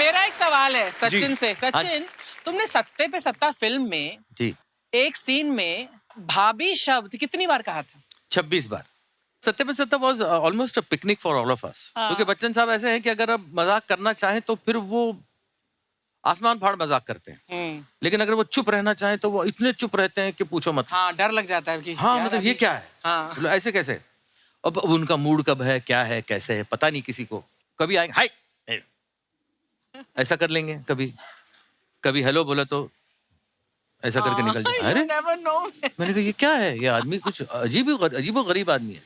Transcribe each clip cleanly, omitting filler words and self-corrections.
मेरा एक सवाल है सचिन से। सचिन, तुमने सत्ते पे सत्ता फिल्म में जी एक सीन में भाभी शब्द कितनी बार कहा था? 26 बार। सत्ते पे सत्ता was almost a picnic for all of us, क्योंकि बच्चन साहब ऐसे हैं कि अगर आप मजाक करना चाहें तो फिर वो आसमान फाड़ मजाक करते हैं, लेकिन अगर वो चुप रहना चाहें तो वो इतने चुप रहते हैं कि पूछो मत। हाँ, डर लग जाता है कि हाँ यार मतलब ये अभी- क्या है, हाँ। मतलब ऐसे कैसे। अब उनका मूड कब है, क्या है, कैसे है, पता नहीं किसी को। कभी आएंगे हाय ऐसा कर लेंगे, कभी कभी हेलो बोला तो ऐसा करके निकल जाए। You अरे never know. मैंने कहा ये क्या है, ये आदमी कुछ अजीब गरीब आदमी है।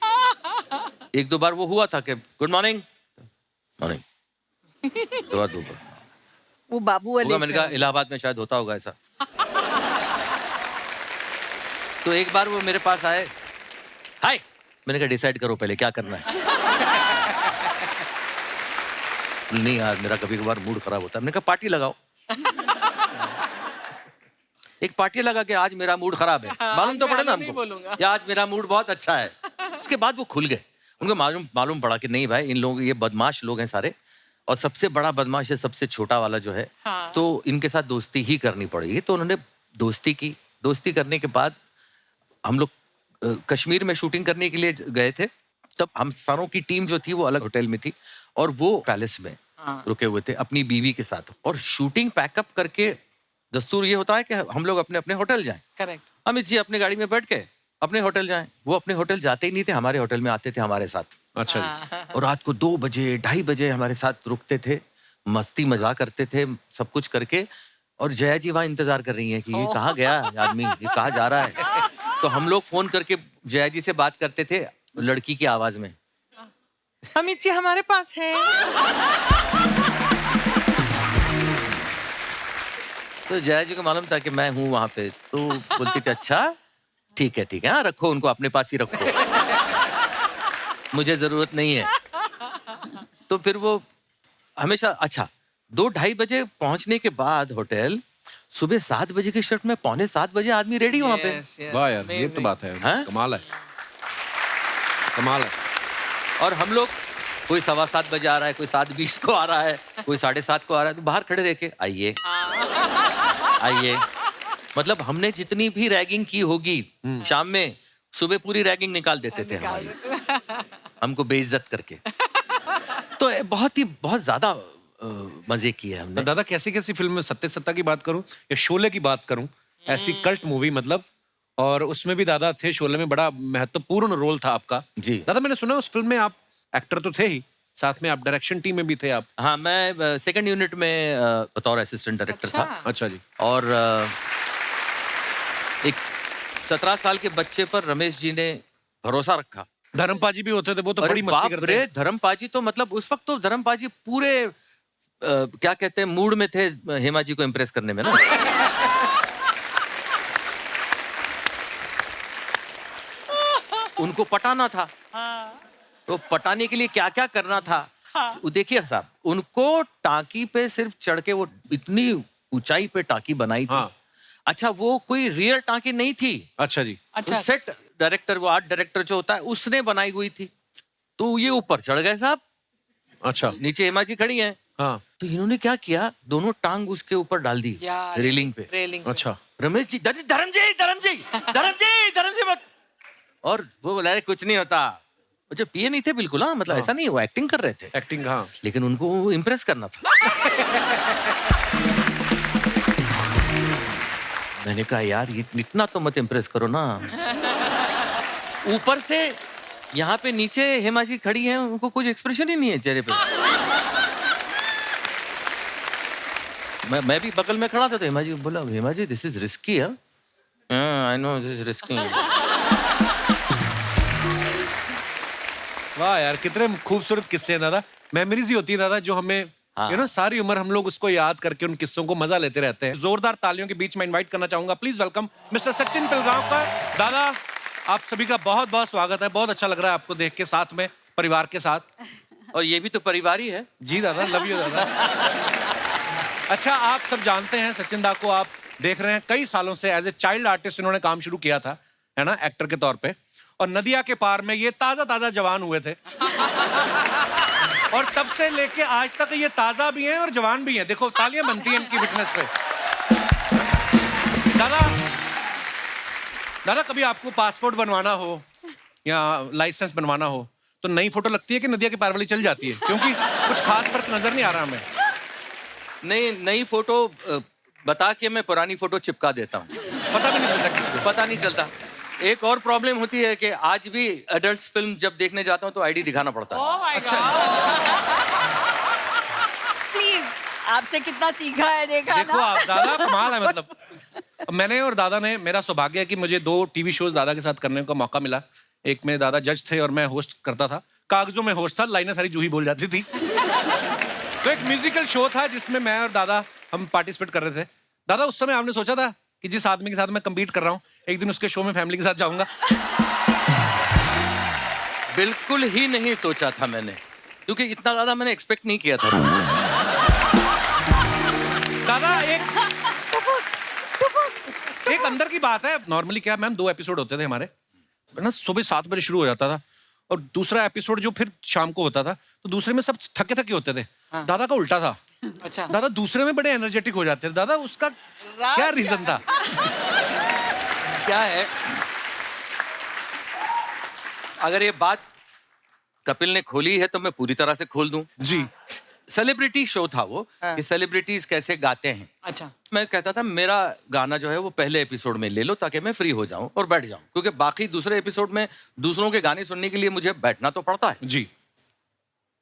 एक दो बार वो हुआ था कि गुड मॉर्निंग मॉर्निंग, दो बार वो बाबू वाले होगा। मैंने कहा इलाहाबाद में शायद होता होगा ऐसा। तो एक बार वो मेरे पास आए, हाय, मैंने कहा डिसाइड करो पहले क्या करना है। नहीं यार मेरा कभी कभार मूड खराब होता है। मैंने कहा पार्टी लगाओ। एक पार्टी लगा के आज मेरा मूड खराब है, मालूम तो पड़े ना नहीं हमको, बोलूंगा। या आज मेरा मूड बहुत अच्छा है। उसके बाद वो खुल गए, उनको मालूम पड़ा कि नहीं भाई इन लोग ये बदमाश लोग हैं सारे, और सबसे बड़ा बदमाश है सबसे छोटा वाला जो है। हाँ। तो इनके साथ दोस्ती ही करनी पड़ेगी। तो उन्होंने दोस्ती की। दोस्ती करने के बाद हम लोग कश्मीर में शूटिंग करने के लिए गए थे। तब हम सारों की टीम जो थी वो अलग होटल में थी और वो पैलेस में रुके हुए थे अपनी बीवी के साथ। और शूटिंग पैकअप करके दस्तूर ये होता है कि हम लोग अपने अपने होटल जाएं। करेक्ट। अमित जी अपने गाड़ी में बैठ के अपने होटल जाएं। वो अपने होटल जाते ही नहीं थे, हमारे होटल में आते थे हमारे साथ। अच्छा जी। और रात को 2 बजे 2:30 बजे हमारे साथ रुकते थे, मस्ती मजाक करते थे, सब कुछ करके। और जया जी वहाँ इंतजार कर रही हैं कि ये कहाँ गया आदमी, ये कहाँ जा रहा है। तो हम लोग फोन करके जया जी से बात करते थे लड़की की आवाज में, अमित जी हमारे पास है। तो जया जी को मालूम था कि मैं हूँ वहां पे, तो बोलती थी अच्छा ठीक है हाँ रखो उनको अपने पास ही रखो, मुझे जरूरत नहीं है। तो फिर वो हमेशा अच्छा 2-2:30 बजे पहुंचने के बाद होटल, सुबह 7 बजे की शिफ्ट में 6:45 बजे आदमी रेडी वहां पे। वाह यार ये तो बात है, हाँ? कमाल है, कमाल है। और हम लोग कोई 7:15 बजे आ रहा है, कोई 7:20 को आ रहा है, कोई 7:30 को आ रहा है, तो बाहर खड़े रह के आइए आइए। मतलब हमने जितनी भी रैगिंग की होगी शाम में, सुबह पूरी रैगिंग निकाल देते थे हमारी, हमको बेइज्जत करके। तो बहुत ज्यादा मजे किए हमने। दादा कैसी कैसी फिल्म में, सत्ते सत्ता की बात करूं या शोले की बात करूं, ऐसी कल्ट मूवी मतलब, और उसमें भी दादा थे। शोले में बड़ा महत्वपूर्ण रोल था आपका जी। दादा। मैंने सुना उस फिल्म में आप एक्टर तो थे ही, साथ में आप डायरेक्शन टीम में भी थे आप। हाँ मैं सेकंड यूनिट में बतौर असिस्टेंट डायरेक्टर था। अच्छा जी। और एक 17 साल के बच्चे पर रमेश जी ने भरोसा रखा। धर्मपाजी भी होते थे, वो तो अरे बड़ी मस्ती बाप करते रे, हैं। धर्मपाजी तो मतलब उस वक्त तो धर्मपाजी पूरे क्या कहते हैं मूड में थे हेमा जी को इम्प्रेस करने में ना। उनको पटाना था। तो पटाने के लिए क्या क्या करना था। देखिए साहब, उनको टाकी पे सिर्फ चढ़ के, वो इतनी ऊंचाई पे टाकी बनाई थी। हाँ। अच्छा वो कोई रियल टाकी नहीं थी। अच्छा जी। अच्छा। सेट डायरेक्टर, वो आर्ट डायरेक्टर जो होता है उसने बनाई हुई थी। तो ये ऊपर चढ़ गए साहब, अच्छा। नीचे हेमा जी खड़ी हैं। हाँ। तो इन्होंने क्या किया, दोनों टांग उसके ऊपर डाल दी रेलिंग पे। रेलिंग। अच्छा। रमेश जी धर्म जी मत। और वो बोला अरे कुछ नहीं होता। वो जो पिए नहीं थे बिल्कुल, हाँ मतलब ऐसा नहीं, वो एक्टिंग कर रहे थे। एक्टिंग, हाँ। लेकिन उनको इम्प्रेस करना था। मैंने कहा यार ये इतना तो मत इम्प्रेस करो ना। ऊपर से यहाँ पे नीचे हेमा जी खड़ी हैं, उनको कुछ एक्सप्रेशन ही नहीं है चेहरे पे। मैं भी बगल में खड़ा था, तो हेमा जी बोला, Hema ji this is risky है। I know this is risky. वाह यार कितने खूबसूरत किस्से हैं दादा। मेमोरीज ही होती है दादा जो हमें हाँ। यू नो सारी उम्र हम लोग उसको याद करके उन किस्सों को मजा लेते रहते हैं। जोरदार तालियों के बीच में इनवाइट करना चाहूंगा, please welcome mister Sachin Pilgaonkar. दादा आप सभी का बहुत बहुत स्वागत है। बहुत अच्छा लग रहा है आपको देख के, साथ में परिवार के साथ। और ये भी तो परिवार ही है। जी दादा, लव यू दादा। अच्छा आप सब जानते हैं सचिन दा को, आप देख रहे हैं कई सालों से एज ए चाइल्ड आर्टिस्ट इन्होंने काम शुरू किया था, है ना, एक्टर के तौर पे। और नदिया के पार में ये ताजा ताजा जवान हुए थे। और तब से लेके आज तक ये ताजा भी हैं और जवान भी हैं। देखो तालियां बनती हैं इनकी फिटनेस पे। दादा, दादा कभी आपको पासपोर्ट बनवाना हो या लाइसेंस बनवाना हो तो नई फोटो लगती है कि नदिया की पार वाली चल जाती है? क्योंकि कुछ खास फर्क नजर नहीं आ रहा हमें। नहीं, नई फोटो बता के मैं पुरानी फोटो चिपका देता हूँ, पता भी नहीं चलता किसी को। पता नहीं चलता। एक और प्रॉब्लम होती है कि आज भी एडल्ट फिल्म जब देखने जाता हूँ तो आईडी दिखाना पड़ता है। Oh my अच्छा। प्लीज, आपसे कितना सीखा है देखा देखो ना? आप दादा कमाल है। मतलब मैंने और दादा ने, मेरा सौभाग्य है कि मुझे 2 टीवी शोज दादा के साथ करने का मौका मिला। एक में दादा जज थे और मैं होस्ट करता था। कागजों में होस्ट था, लाइनें सारी जूही बोल जाती थी। तो एक म्यूजिकल शो था जिसमें मैं और दादा हम पार्टिसिपेट कर रहे थे। दादा उस समय आपने सोचा था कि जिस आदमी के साथ मैं कम्पीट कर रहा हूँ एक दिन उसके शो में फैमिली के साथ जाऊंगा? बिल्कुल ही नहीं सोचा था मैंने, क्योंकि इतना ज्यादा मैंने एक्सपेक्ट नहीं किया था तुमसे। दादा एक अंदर की बात है। नॉर्मली क्या मैम 2 एपिसोड होते थे हमारे ना, सुबह 7 बजे शुरू हो जाता था और दूसरा एपिसोड जो फिर शाम को होता था, तो दूसरे में सब थके थके होते थे। हाँ। दादा का उल्टा था। अच्छा। दादा दूसरे में बड़े एनर्जेटिक हो जाते थे। दादा उसका क्या रीजन था? क्या है, अगर ये बात कपिल ने खोली है तो मैं पूरी तरह से खोल दूं। जी। सेलिब्रिटी शो था वो, हाँ। कि सेलिब्रिटीज कैसे गाते हैं। अच्छा। मैं कहता था मेरा गाना जो है वो पहले एपिसोड में ले लो ताकि मैं फ्री हो जाऊं और बैठ जाऊं, क्योंकि बाकी दूसरे एपिसोड में दूसरों के गाने सुनने के लिए मुझे बैठना तो पड़ता है। जी।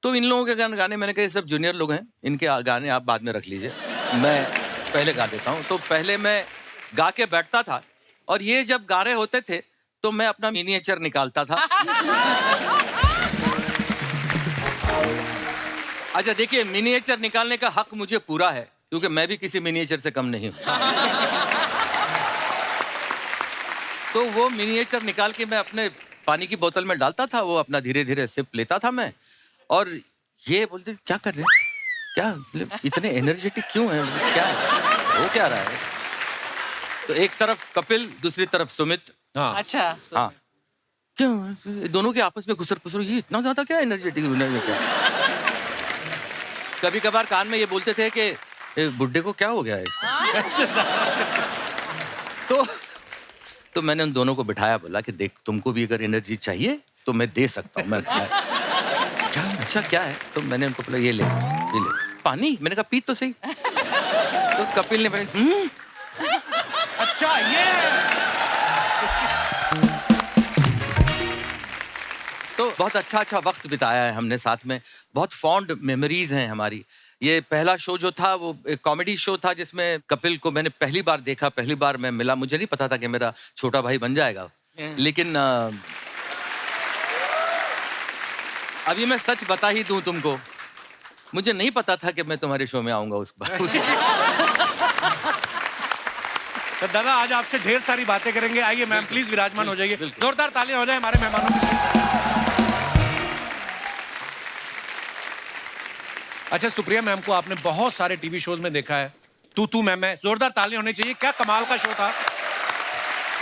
तो इन लोगों के गाने मैंने कहा ये सब जूनियर लोग हैं, इनके गाने आप बाद में रख लीजिए, मैं पहले गा देता हूँ। तो पहले मैं गा के बैठता था और ये जब गा रहे होते थे तो मैं अपना मिनिएचर निकालता था। अच्छा देखिए, मिनिएचर निकालने का हक मुझे पूरा है क्योंकि मैं भी किसी मिनिएचर से कम नहीं हूँ। तो वो मिनिएचर निकाल के मैं अपने पानी की बोतल में डालता था, वो अपना धीरे धीरे सिप लेता था मैं, और ये बोलते क्या कर रहे हैं, क्या मतलब इतने एनर्जेटिक क्यों है, क्या है, वो क्या रहा है। तो एक तरफ कपिल, दूसरी तरफ सुमित। हाँ। अच्छा। हाँ, क्यों दोनों के आपस में घुसर पुसर, ये इतना ज्यादा क्या एनर्जेटिक क्या। कभी कभार कान में ये बोलते थे कि बुड्ढे को क्या हो गया है इसको। तो मैंने उन दोनों को बिठाया, बोला कि देख तुमको भी अगर एनर्जी चाहिए तो मैं दे सकता हूँ। मैं क्या, अच्छा क्या है, तो मैंने उनको बोला ये ले पानी। मैंने कहा पी तो सही। तो कपिल ने बोला अच्छा ये। तो बहुत अच्छा वक्त बिताया है हमने साथ में, बहुत फॉन्ड मेमोरीज हैं हमारी। ये पहला शो जो था वो एक कॉमेडी शो था जिसमें कपिल को मैंने पहली बार देखा, पहली बार मैं मिला। मुझे नहीं पता था कि मेरा छोटा भाई बन जाएगा, लेकिन अभी मैं सच बता ही दूं तुमको, मुझे नहीं पता था कि मैं तुम्हारे शो में आऊंगा उस बार। तो दादा आज आपसे ढेर सारी बातें करेंगे। आइए मैम प्लीज विराजमान हो जाइए। जोरदार तालियां हो जाए हमारे मेहमानों के लिए। अच्छा सुप्रिया मैम को आपने बहुत सारे टीवी शोज में देखा है। तू मैं, जोरदार तालियां होनी चाहिए। क्या कमाल का शो था।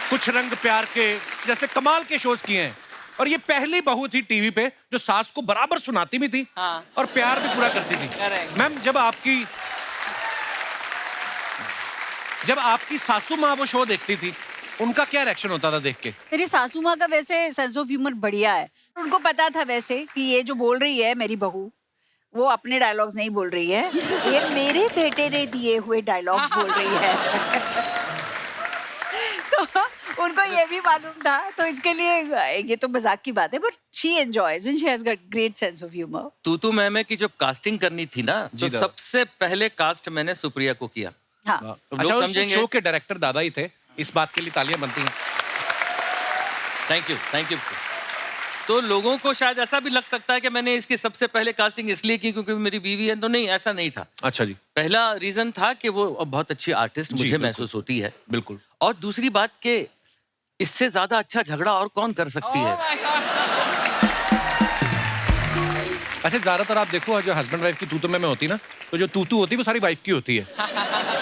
कुछ रंग प्यार के जैसे कमाल के शोज किए हैं। और ये पहली बहू थी टीवी पे जो सास को बराबर सुनाती भी थी। हाँ। और प्यार भी पूरा करती थी। Correct. मैम जब आपकी सासू माँ वो शो देखती थी उनका क्या रिएक्शन होता था देख के? मेरी सासू माँ का वैसे सेंस ऑफ ह्यूमर बढ़िया है। उनको पता था वैसे कि ये जो बोल रही है मेरी बहू, वो अपने डायलॉग्स नहीं बोल रही है, ये मेरे बेटे ने दिए हुए डायलॉग्स बोल रही है। तो उनको ये भी मालूम था, तो इसके लिए ये तो मजाक की बात है, but she enjoys and she has got great sense of humour. तू मैं की जब कास्टिंग करनी थी ना, तो सबसे पहले कास्ट मैंने सुप्रिया को किया। हाँ। तो अच्छा लोग उस समझेंगे। शो के डायरेक्टर दादा ही थे, इस बात के लिए तालियां बनती हैं। Thank you. तो लोगों को शायद ऐसा भी लग सकता है कि मैंने इसकी सबसे पहले कास्टिंग इसलिए की क्योंकि मेरी बीवी है, तो नहीं, ऐसा नहीं था। अच्छा जी। पहला रीजन था कि वो बहुत अच्छी आर्टिस्ट मुझे महसूस होती है। बिल्कुल। और दूसरी बात कि इससे ज्यादा अच्छा झगड़ा और कौन कर सकती है। अच्छा ज्यादातर आप देखो जो हस्बैंड वाइफ की तू मैं होती ना, तो जो तू होती है वो सारी वाइफ की होती है।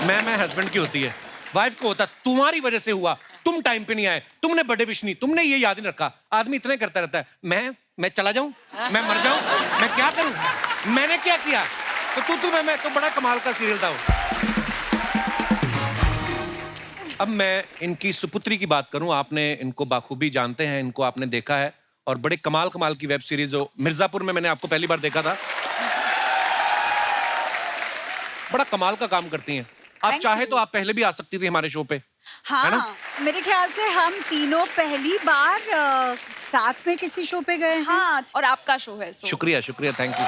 मैं हस्बैंड की होती है। वाइफ को होता तुम्हारी वजह से हुआ, तुम टाइम पे नहीं आए, तुमने बर्थडे विश नहीं, तुमने ये याद नहीं रखा। आदमी इतने करता रहता है, मैं चला जाऊं, मैं मर जाऊं, मैं क्या करूं। मैंने क्या किया? तो तू मैं तो बड़ा कमाल का सीरियल था वो। अब मैं इनकी सुपुत्री की बात करूं, आपने इनको बाखूबी जानते हैं, इनको आपने देखा है और बड़े कमाल की वेब सीरीज हो मिर्जापुर में मैंने आपको पहली बार देखा था। बड़ा कमाल का काम करती हैं आप। Thank चाहे you. तो आप पहले भी आ सकती थी हमारे शो पे। है ना? हाँ, मेरे ख्याल से हम तीनों पहली बार साथ में किसी शो पे गए हैं। हाँ, और आपका शो है सो शुक्रिया, थैंक यू।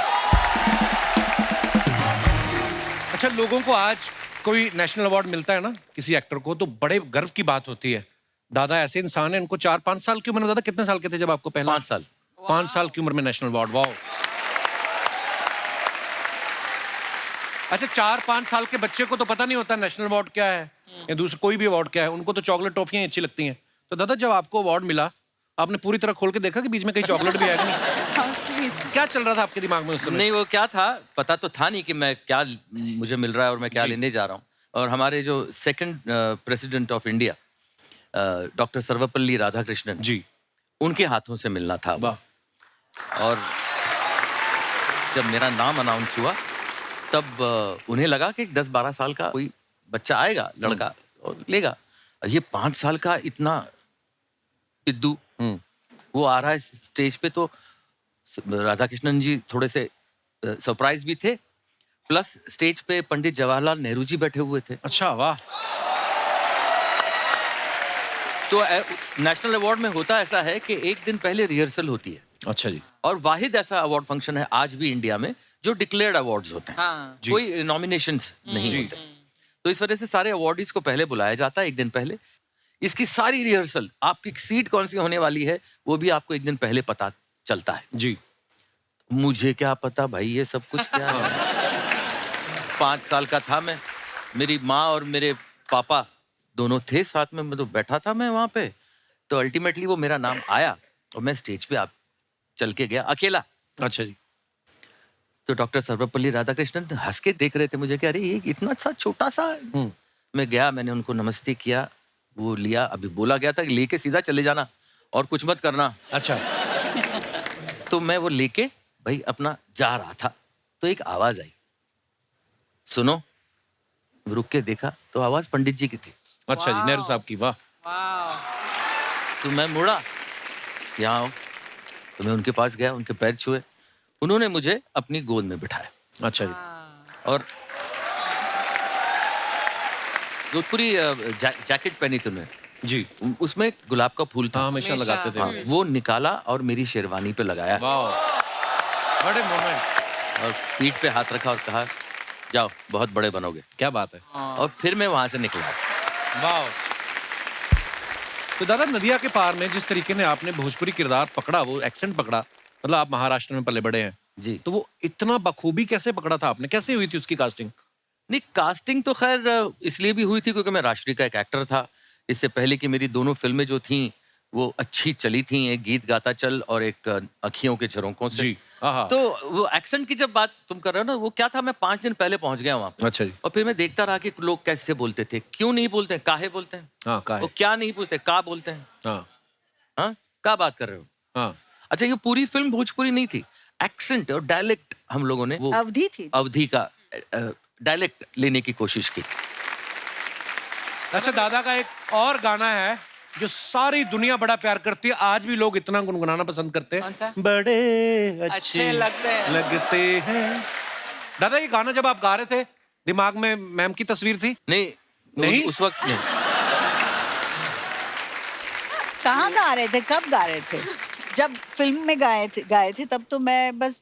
अच्छा, लोगों को आज कोई नेशनल अवार्ड मिलता है ना किसी एक्टर को, तो बड़े गर्व की बात होती है। दादा ऐसे इंसान है, इनको 4-5 साल की उम्र में, दादा कितने साल के थे जब आपको पहला? 5 साल। 5 साल की उम्र में नेशनल अवार्ड। वाह। अच्छा, 4-5 साल के बच्चे को तो पता नहीं होता नेशनल अवार्ड क्या है या दूसरा कोई भी अवार्ड क्या है, उनको तो चॉकलेट टॉफियां अच्छी लगती हैं। तो दादा जब आपको अवार्ड मिला, आपने पूरी तरह खोल के देखा कि बीच में कहीं चॉकलेट भी है कि नहीं? How sweet. क्या चल रहा था आपके दिमाग में उस समय? नहीं, वो क्या था पता तो था नहीं कि मैं क्या मुझे मिल रहा है और मैं क्या लेने जा रहा हूँ। और हमारे जो second president of India doctor Sarvepalli Radhakrishnan ji, उनके हाथों से मिलना था। वाह। और जब मेरा नाम अनाउंस हुआ तब उन्हें लगा कि 10-12 साल का कोई बच्चा आएगा, लड़का, और लेगा। ये 5 साल का इतना पिद्दू वो आ रहा है स्टेज पे, तो राधाकृष्णन जी थोड़े से सरप्राइज भी थे, प्लस स्टेज पे पंडित जवाहरलाल नेहरू जी बैठे हुए थे। अच्छा, वाह। तो नेशनल अवार्ड में होता ऐसा है कि एक दिन पहले रिहर्सल होती है। अच्छा जी। और वाहिद ऐसा अवार्ड फंक्शन है आज भी इंडिया में जो डिक्लेयर्ड अवार्ड्स होते हैं। हाँ। कोई नॉमिनेशंस नहीं होते। तो इस वजह से सारे अवार्डीज को पहले बुलाया जाता है एक दिन पहले। इसकी सारी रिहर्सल, आपकी सीट कौन सी होने वाली है वो भी आपको एक दिन पहले पता चलता है। जी। मुझे क्या पता भाई ये सब कुछ क्या है। 5 साल का था मैं, मेरी माँ और मेरे पापा दोनों थे साथ में, मैं तो बैठा था मैं वहाँ पे। तो अल्टीमेटली वो मेरा नाम आया और मैं स्टेज पे चल के गया अकेला। अच्छा जी। तो डॉक्टर सर्वपल्ली राधाकृष्णन हंस के देख रहे थे मुझे कि अरे ये इतना सा छोटा सा। मैं गया, मैंने उनको नमस्ते किया, वो लिया। अभी बोला गया था कि लेके सीधा चले जाना और कुछ मत करना। अच्छा। तो मैं वो लेके भाई अपना जा रहा था, तो एक आवाज आई, सुनो। रुक के देखा तो आवाज पंडित जी की थी। अच्छा जी, नेहरू साहब की। वाह। तो मैं मुड़ा, यहाँ आओ। तो मैं उनके पास गया, उनके पैर छुए, उन्होंने मुझे अपनी गोद में बिठाया। अच्छा जी। और जोधपुरी जैकेट पहनी थी उन्होंने जी। उसमें गुलाब का फूल था। हाँ, हमेशा लगाते थे। हाँ, वो निकाला और मेरी शेरवानी पे लगाया। वाह, बड़े मोमेंट। और पीठ पे हाथ रखा और कहा जाओ बहुत बड़े बनोगे। क्या बात है। और फिर मैं वहां से निकला। वाह। तो दादा नदिया के पार में जिस तरीके ने आपने भोजपुरी किरदार पकड़ा, वो एक्सेंट पकड़ा, मतलब आप महाराष्ट्र में पले बड़े हैं जी, तो वो इतना बखूबी कैसे पकड़ा था आपने? कैसे हुई थी उसकी कास्टिंग? नहीं, कास्टिंग तो खैर इसलिए भी हुई थी क्योंकि मैं राष्ट्रीय का एक एक्टर था। इससे पहले कि मेरी दोनों फिल्में जो थीं वो अच्छी चली थी, एक गीत गाता चल और एक अखियों के झरोकों से। जी। हाँ। तो वो एक्सेंट की जब बात तुम कर रहे हो ना, वो क्या था, मैं 5 दिन पहले पहुंच गया वहां पे। अच्छा जी। और फिर मैं देखता रहा कि लोग कैसे बोलते थे, क्यों नहीं बोलते हैं, काहे बोलते हैं, हाँ, काहे। वो क्या नहीं बोलते, का बोलते हैं। हाँ। हाँ, क्या बात कर रहे हो। हाँ। अच्छा, ये पूरी फिल्म भोजपुरी नहीं थी, एक्सेंट और डायलेक्ट हम लोगों ने वो अवधि थी। अवधि का डायलेक्ट लेने की कोशिश की। अच्छा, दादा का एक और गाना है जो सारी दुनिया बड़ा प्यार करती है, आज भी लोग इतना गुनगुनाना पसंद करते कौन हैं। सा? बड़े अच्छे लगते हैं। दादा ये गाना जब आप गा रहे थे, दिमाग में मैम की तस्वीर थी? नहीं? उस वक्त नहीं। कहाँ गा रहे थे, कब गा रहे थे? जब फिल्म में गाए थे तब तो मैं बस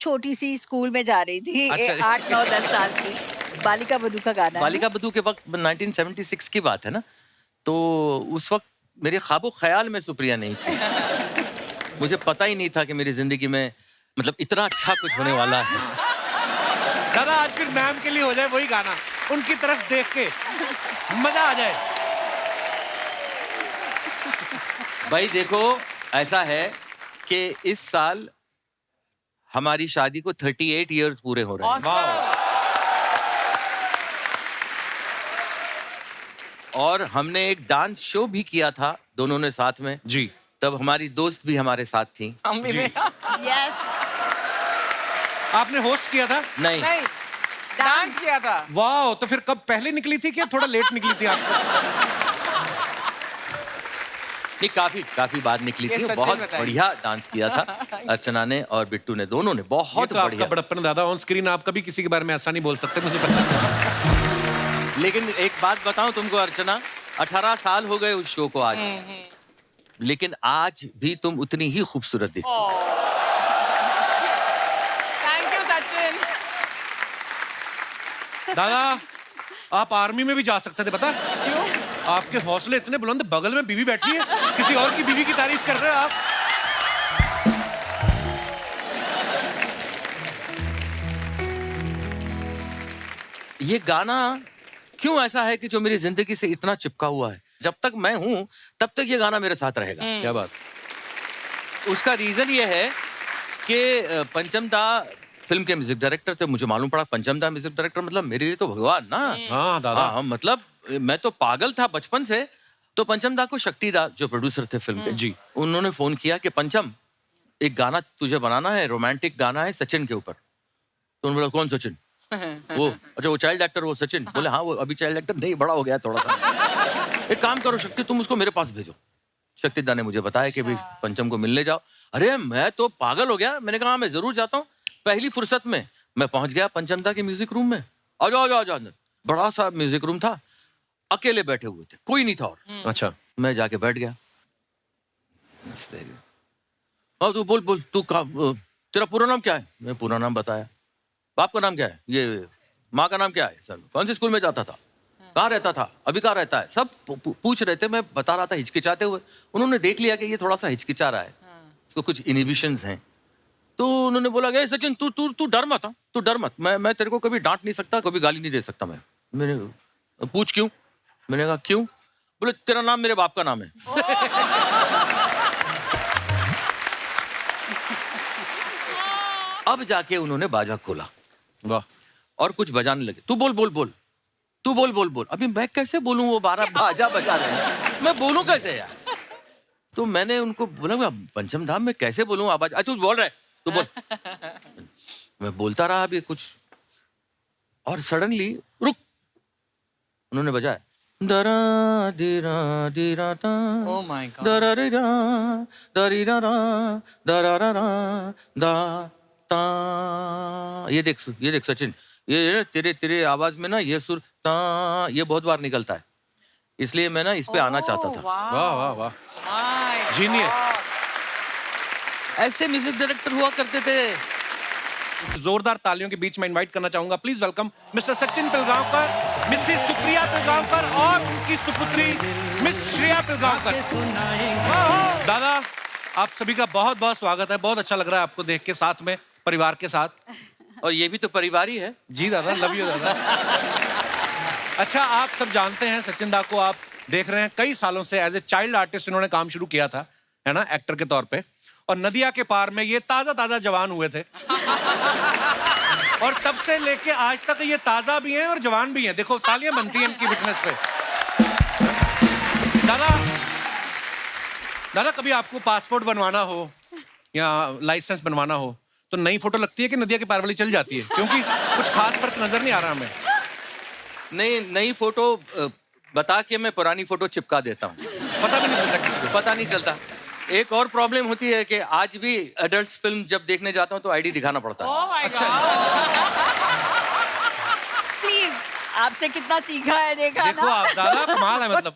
छोटी सी स्कूल में जा रही थी। अच्छा। 8, 9, 10 साल की। बालिका बधू का गाना है। बालिका बधू के वक्त 1976 की बात है ना, तो उस वक्त मेरे ख्वाबो ख्याल में सुप्रिया नहीं थी। मुझे पता ही नहीं था कि मेरी जिंदगी में मतलब इतना अच्छा कुछ होने वाला है। दादा आज फिर मैम के लिए हो जाए वही गाना, उनकी तरफ देख के मजा आ जाए। भाई देखो, ऐसा है कि इस साल हमारी शादी को 38 इयर्स पूरे हो रहे हैं। Awesome. और हमने एक डांस शो भी किया था दोनों ने साथ में। जी। तब हमारी दोस्त भी हमारे साथ थी। हम भी Yes. आपने होस्ट किया था? नहीं नहीं डांस किया था। वाह, तो फिर कब पहले निकली थी क्या थोड़ा लेट निकली थी आपको? नहीं, काफी बार निकली ये थी। सचिन बहुत बताइए। बढ़िया डांस किया था अर्चना ने और बिट्टू ने, दोनों ने ये बहुत तो आपका बढ़िया। बड़प्पन दादा, ऑन स्क्रीन आप कभी किसी के बारे में ऐसा नहीं बोल सकते, मुझे पता है। लेकिन एक बात बताऊं तुमको अर्चना, 18 साल हो गए उस शो को आज, लेकिन आज भी तुम उतनी ही खूबसूरत दिखती हो। Thank you Sachin. दादा आप आर्मी में भी जा सकते थे, पता क्यों? आपके हौसले इतने बुलंद, बगल में बीवी बैठी है, किसी और की बीवी की तारीफ कर रहे हो आप। ये गाना क्यों ऐसा है कि जो मेरी जिंदगी से इतना चिपका हुआ है? जब तक मैं हूं तब तक ये गाना मेरे साथ रहेगा। क्या बात? उसका रीजन ये है कि पंचम दा फिल्म के म्यूजिक डायरेक्टर थे। मुझे मालूम पड़ा पंचम दा म्यूजिक डायरेक्टर मतलब मेरे लिए तो भगवान ना। हाँ दादा। हाँ, मतलब मैं तो पागल था बचपन से। तो पंचम दा को शक्ति दा जो प्रोड्यूसर थे फिल्म के, जी, उन्होंने फोन किया कि पंचम एक गाना तुझे बनाना है, रोमांटिक गाना है सचिन के ऊपर। तो उन्होंने बोला कौन सचिन? वो अच्छा वो चाइल्ड एक्टर वो सचिन? बोले हाँ वो अभी चाइल्ड एक्टर नहीं, बड़ा हो गया थोड़ा सा। एक काम करो शक्ति, तुम उसको मेरे पास भेजो। शक्ति दा ने मुझे बताया कि भाई पंचम को मिलने जाओ। अरे मैं तो पागल हो गया, मैंने कहा मैं जरूर जाता हूँ। पहली फुर्सत में मैं पहुंच गया पंचम दा के म्यूजिक रूम में। आ जाओ अंदर। बड़ा सा म्यूजिक रूम था, अकेले बैठे हुए थे, कोई नहीं था और। अच्छा। मैं जाके बैठ गया। हाँ तू बोल तू तेरा पूरा नाम क्या है? मैं पूरा नाम बताया। बाप का नाम क्या है? ये। माँ का नाम क्या है? सर कौन से स्कूल में जाता था? कहाँ रहता था? अभी कहाँ रहता है? सब पूछ रहे थे, मैं बता रहा था हिचकिचाते हुए। उन्होंने देख लिया कि ये थोड़ा सा हिचकिचा रहा है, इसको कुछ इनहिबिशंस हैं। तो उन्होंने बोला कि सचिन तू डर मत, तू डर मत, मैं तेरे को कभी डांट नहीं सकता, कभी गाली नहीं दे सकता। मैंने पूछ क्यों? मैंने कहा क्यों? बोले तेरा नाम मेरे बाप का नाम है। अब जाके उन्होंने बाजा खोला। वाह। और कुछ बजाने लगे। तू बोल। अभी मैं कैसे बोलूं? वो 12 बाजा बजा रहे हैं, मैं बोलूं कैसे यार? तो मैंने उनको बोला पंचम धाम में कैसे बोलूं आवाज? तू बोल रहा है, तू बोल। मैं बोलता रहा अभी कुछ, और सडनली रुक, उन्होंने बजाया दरा दिरा दिरा ता Oh my God. दरा रे रा दरी रा रा दरा रा रा दा ता। ये देख सचिन, ये तेरे आवाज में ना ये सुर ता ये बहुत बार निकलता है, इसलिए मैं ना इस पे आना चाहता था। वाह वाह वाह, My जीनियस। ऐसे म्यूजिक डायरेक्टर हुआ करते थे। जोरदार तालियों के बीच में इनवाइट करना चाहूंगा, please welcome mister Sachin Pilgaonkar, Mrs Supriya Pilgaonkar और उनकी सुपुत्री मिस श्रेया पिलगांवकर। दादा आप सभी का बहुत बहुत स्वागत है, बहुत अच्छा लग रहा है आपको देख के, साथ में परिवार के साथ। और ये भी तो परिवार ही है। जी दादा, लव यू दादा। अच्छा आप सब जानते हैं सचिन दा को, आप देख रहे हैं कई सालों से एज ए चाइल्ड आर्टिस्ट इन्होंने काम शुरू किया था, है ना, एक्टर के तौर पे। और नदिया के पार में ये ताजा जवान हुए थे। और तब से लेके आज तक ये ताजा भी हैं और जवान भी हैं। देखो तालियां बनती हैं इनकी फिटनेस पे। दादा कभी आपको पासपोर्ट बनवाना हो या लाइसेंस बनवाना हो तो नई फोटो लगती है कि नदिया के पार वाली चल जाती है? क्योंकि कुछ खास फर्क नजर नहीं आ रहा हमें। नई फोटो बता के मैं पुरानी फोटो चिपका देता हूँ, पता भी नहीं चलता किसी को। पता नहीं चलता। एक और प्रॉब्लम होती है कि आज भी एडल्ट फिल्म जब देखने जाता हूँ तो आईडी दिखाना पड़ता है। Oh my अच्छा। प्लीज आपसे कितना सीखा है, देखा देखो ना? आप दादा कमाल है। मतलब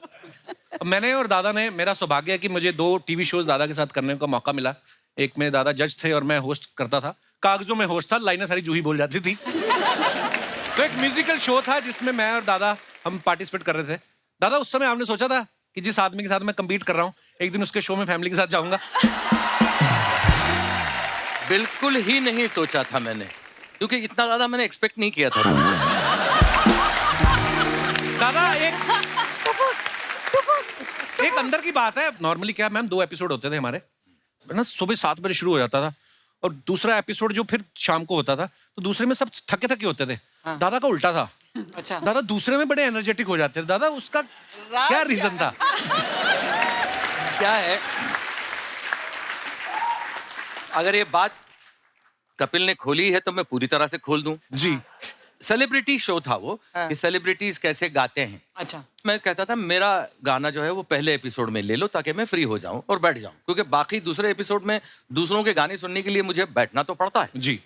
मैंने और दादा ने, मेरा सौभाग्य है कि मुझे 2 टीवी शोज दादा के साथ करने का मौका मिला। एक में दादा जज थे और मैं होस्ट करता था, कागजों में होस्ट था, लाइनें सारी जूही बोल जाती थी। तो एक म्यूजिकल शो था जिसमें मैं और दादा हम पार्टिसिपेट कर रहे थे। दादा उस समय आपने सोचा था कि जिस आदमी के साथ मैं कम्पीट कर रहा हूँ एक दिन उसके शो में फैमिली के साथ जाऊंगा? बिल्कुल ही नहीं सोचा था मैंने, क्योंकि इतना ज्यादा मैंने एक्सपेक्ट नहीं किया था तुमसे। दादा एक अंदर की बात है। नॉर्मली क्या मैम 2 एपिसोड होते थे हमारे ना, सुबह 7 बजे शुरू हो जाता था और दूसरा एपिसोड जो फिर शाम को होता था, तो दूसरे में सब थके होते थे। हाँ। दादा का उल्टा था। अच्छा। दादा दूसरे में बड़े एनर्जेटिक हो जाते थे। दादा उसका क्या रीजन था? क्या है, अगर ये बात कपिल ने खोली है तो मैं पूरी तरह से खोल दूं। जी। सेलिब्रिटी शो था वो, हाँ। कि सेलिब्रिटीज कैसे गाते हैं। अच्छा। मैं कहता था मेरा गाना जो है वो पहले एपिसोड में ले लो ताकि मैं फ्री हो जाऊं और बैठ जाऊं, क्योंकि बाकी दूसरे एपिसोड में दूसरों के गाने सुनने के लिए मुझे बैठना तो पड़ता है। जी।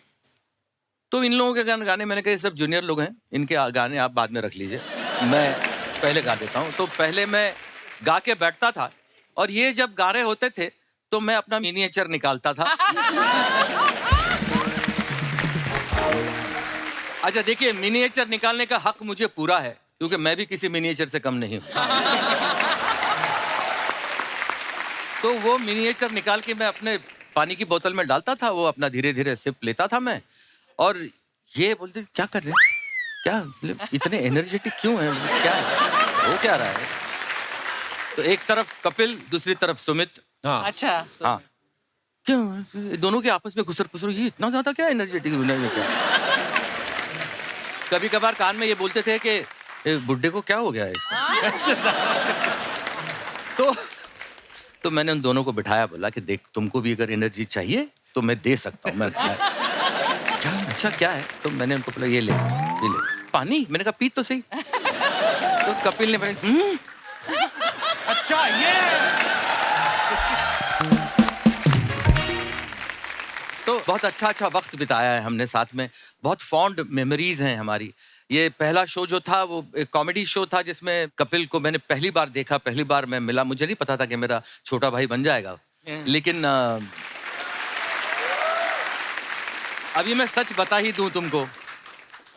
तो इन लोगों के गाने मैंने कहा ये सब जूनियर लोग हैं, इनके गाने आप बाद में रख लीजिए, मैं पहले गा देता हूँ। तो पहले मैं गा के बैठता था और ये जब गा रहे होते थे तो मैं अपना मिनिएचर निकालता था। अच्छा देखिए, मिनिएचर निकालने का हक मुझे पूरा है क्योंकि मैं भी किसी मिनिएचर से कम नहीं हूं। तो वो मिनिएचर निकाल के मैं अपने पानी की बोतल में डालता था, वो अपना धीरे धीरे सिप लेता था मैं, और ये बोलते क्या कर रहे हैं, क्या मतलब इतने एनर्जेटिक क्यों है, क्या है, वो क्या रहा है। तो एक तरफ कपिल, दूसरी तरफ सुमित। हाँ। अच्छा। हाँ, क्यों दोनों के आपस में घुसर पुसर, ये इतना ज्यादा क्या एनर्जेटिक क्या। कभी कभार कान में ये बोलते थे कि बुड्ढे को क्या हो गया है इसको। तो मैंने उन दोनों को बिठाया, बोला कि देख तुमको भी अगर एनर्जी चाहिए तो मैं दे सकता हूँ। मैं क्या, अच्छा क्या है। तो मैंने उनको बोला ये ले पानी। मैंने कहा पी तो सही। तो कपिल ने अच्छा ये। तो बहुत अच्छा वक्त बिताया है हमने साथ में, बहुत फॉन्ड मेमोरीज हैं हमारी। ये पहला शो जो था वो एक कॉमेडी शो था जिसमें कपिल को मैंने पहली बार देखा, पहली बार मैं मिला। मुझे नहीं पता था कि मेरा छोटा भाई बन जाएगा, लेकिन अभी मैं सच बता ही दूं तुमको,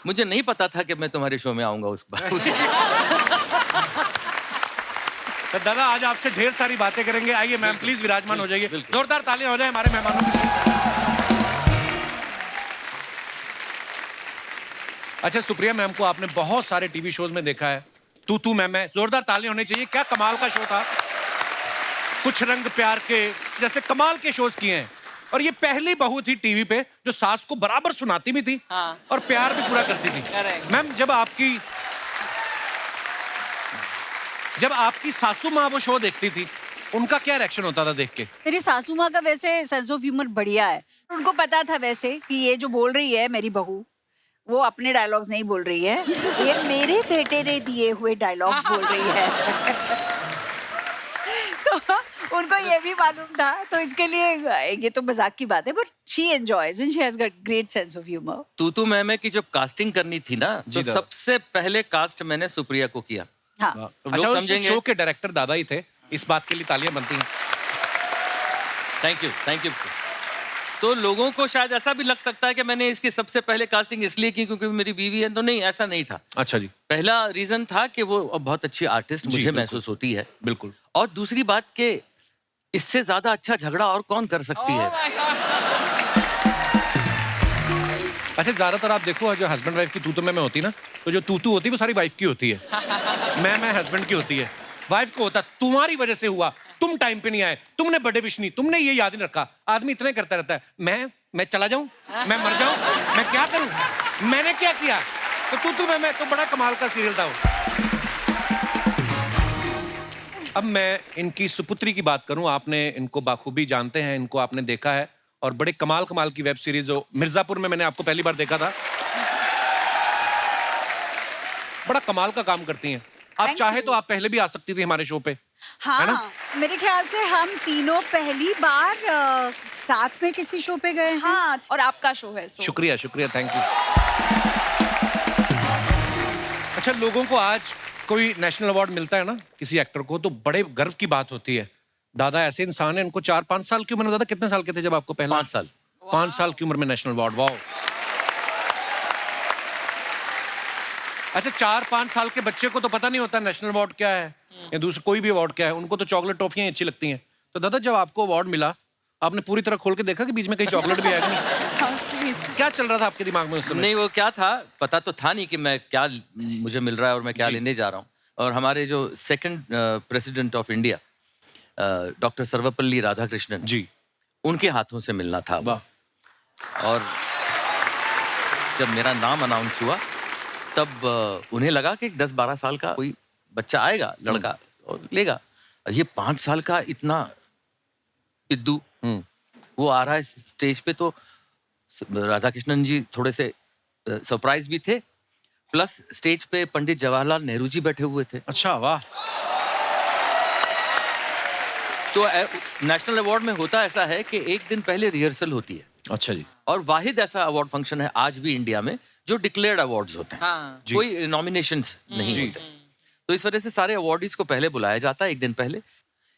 मुझे नहीं पता था कि मैं तुम्हारे शो में आऊंगा उस बार। तो दादा आज आपसे ढेर सारी बातें करेंगे। आइए मैम प्लीज विराजमान हो जाइए, जोरदार तालियां हो जाए हमारे मेहमानों के लिए। अच्छा सुप्रिया मैम को आपने बहुत सारे टीवी शोज में देखा है, तू मैं, जोरदार तालियां होनी चाहिए। क्या कमाल का शो था, कुछ रंग प्यार के जैसे कमाल के शोज किए हैं। और ये पहली बहू थी टीवी पे जो सास को बराबर सुनाती भी थी और प्यार भी पूरा करती थी। मैम जब आपकी सासू माँ वो शो देखती थी, उनका क्या रिएक्शन होता था देख के? मेरी सासू माँ का वैसे सेंस ऑफ ह्यूमर बढ़िया है। उनको पता था वैसे कि ये जो बोल रही है मेरी बहू, वो अपने डायलॉग्स नहीं बोल रही है, ये मेरे बेटे ने दिए हुए डायलॉग्स बोल रही है। तो उनको ये भी मालूम था, तो इसके लिए ये तो मजाक की बात है, but she enjoys and she has got great sense of humour. तू मैं की जब कास्टिंग करनी थी ना, तो सबसे पहले कास्ट मैंने सुप्रिया को किया। हाँ। अच्छा उस शो के डायरेक्टर दादा ही थे, इस बात के लिए तालियां बनती हैं। Thank you. तो लोगों को शायद ऐसा भी लग सकता है कि मैंने इसकी सबसे पहले कास्टिंग इसलिए की क्योंकि मेरी बीवी है, तो नहीं, ऐसा नहीं था। अच्छा जी। पहला रीजन था कि वो बहुत अच्छी आर्टिस्ट मुझे महसूस होती है। बिल्कुल। और दूसरी बात कि इससे ज्यादा अच्छा झगड़ा और कौन कर सकती है। अच्छा ज्यादातर आप देखो जो हस्बैंड वाइफ की तू मैं होती ना, तो जो तू होती है वो सारी वाइफ की होती है, मैं हस्बैंड की होती है। वाइफ को होता तुम्हारी वजह से हुआ, तुम टाइम पे नहीं आए, तुमने बर्थडे विश नहीं, तुमने ये याद नहीं रखा। आदमी इतने करता रहता है, मैं चला जाऊं, मैं मर जाऊं, मैं क्या करूं, मैंने क्या किया। तो तू मैं तो बड़ा कमाल का सीरियल था वो। अब मैं इनकी सुपुत्री की बात करूं, आपने इनको बाखूबी जानते हैं, इनको आपने देखा है, और बड़े कमाल की वेब सीरीज जो मिर्जापुर में मैंने आपको पहली बार देखा था, बड़ा कमाल का काम करती हैं। आप चाहे तो आप पहले भी आ सकती थी हमारे शो पे। हाँ, मेरे ख्याल से हम तीनों पहली बार साथ में किसी शो पे गए हैं। हाँ, और आपका शो है। शुक्रिया, थैंक यू। अच्छा लोगों को आज कोई नेशनल अवार्ड मिलता है ना किसी एक्टर को, तो बड़े गर्व की बात होती है। दादा ऐसे इंसान है, इनको 4-5 साल की उम्र में, दादा कितने साल के थे जब आपको पहला? 5 साल। 5 साल की उम्र में नेशनल अवार्ड, वाओ। अच्छा 4-5 साल के बच्चे को तो पता नहीं होता नेशनल अवार्ड क्या है या दूसरा कोई भी अवार्ड क्या है, उनको तो चॉकलेट टॉफियां अच्छी लगती हैं। तो दादा जब आपको अवार्ड मिला, आपने पूरी तरह खोल के देखा कि बीच में कहीं चॉकलेट भी आएगा नहीं? क्या चल रहा था आपके दिमाग में उस समय? नहीं, वो क्या था पता तो था नहीं कि मैं क्या मुझे मिल रहा है और मैं क्या लेने जा रहा हूँ। और हमारे जो second president of India doctor Sarvepalli Radhakrishnan ji, उनके हाथों से मिलना था। और जब मेरा नाम अनाउंस हुआ तब उन्हें लगा कि 10-12 साल का कोई बच्चा आएगा, लड़का, और लेगा। ये 5 साल का इतना पिद्दू वो आ रहा है स्टेज पे, तो राधा कृष्णन जी थोड़े से सरप्राइज भी थे, प्लस स्टेज पे पंडित जवाहरलाल नेहरू जी बैठे हुए थे। अच्छा, वाह। तो नेशनल अवार्ड में होता ऐसा है कि एक दिन पहले रिहर्सल होती है, अच्छा जी। और वाहिद ऐसा अवार्ड फंक्शन है आज भी इंडिया में जो डिक्लेयर्ड अवार्ड्स होते हैं। हाँ। जी। कोई नॉमिनेशंस नहीं होते। तो इस वजह से सारे अवार्डीज को पहले बुलाया जाता है एक दिन पहले।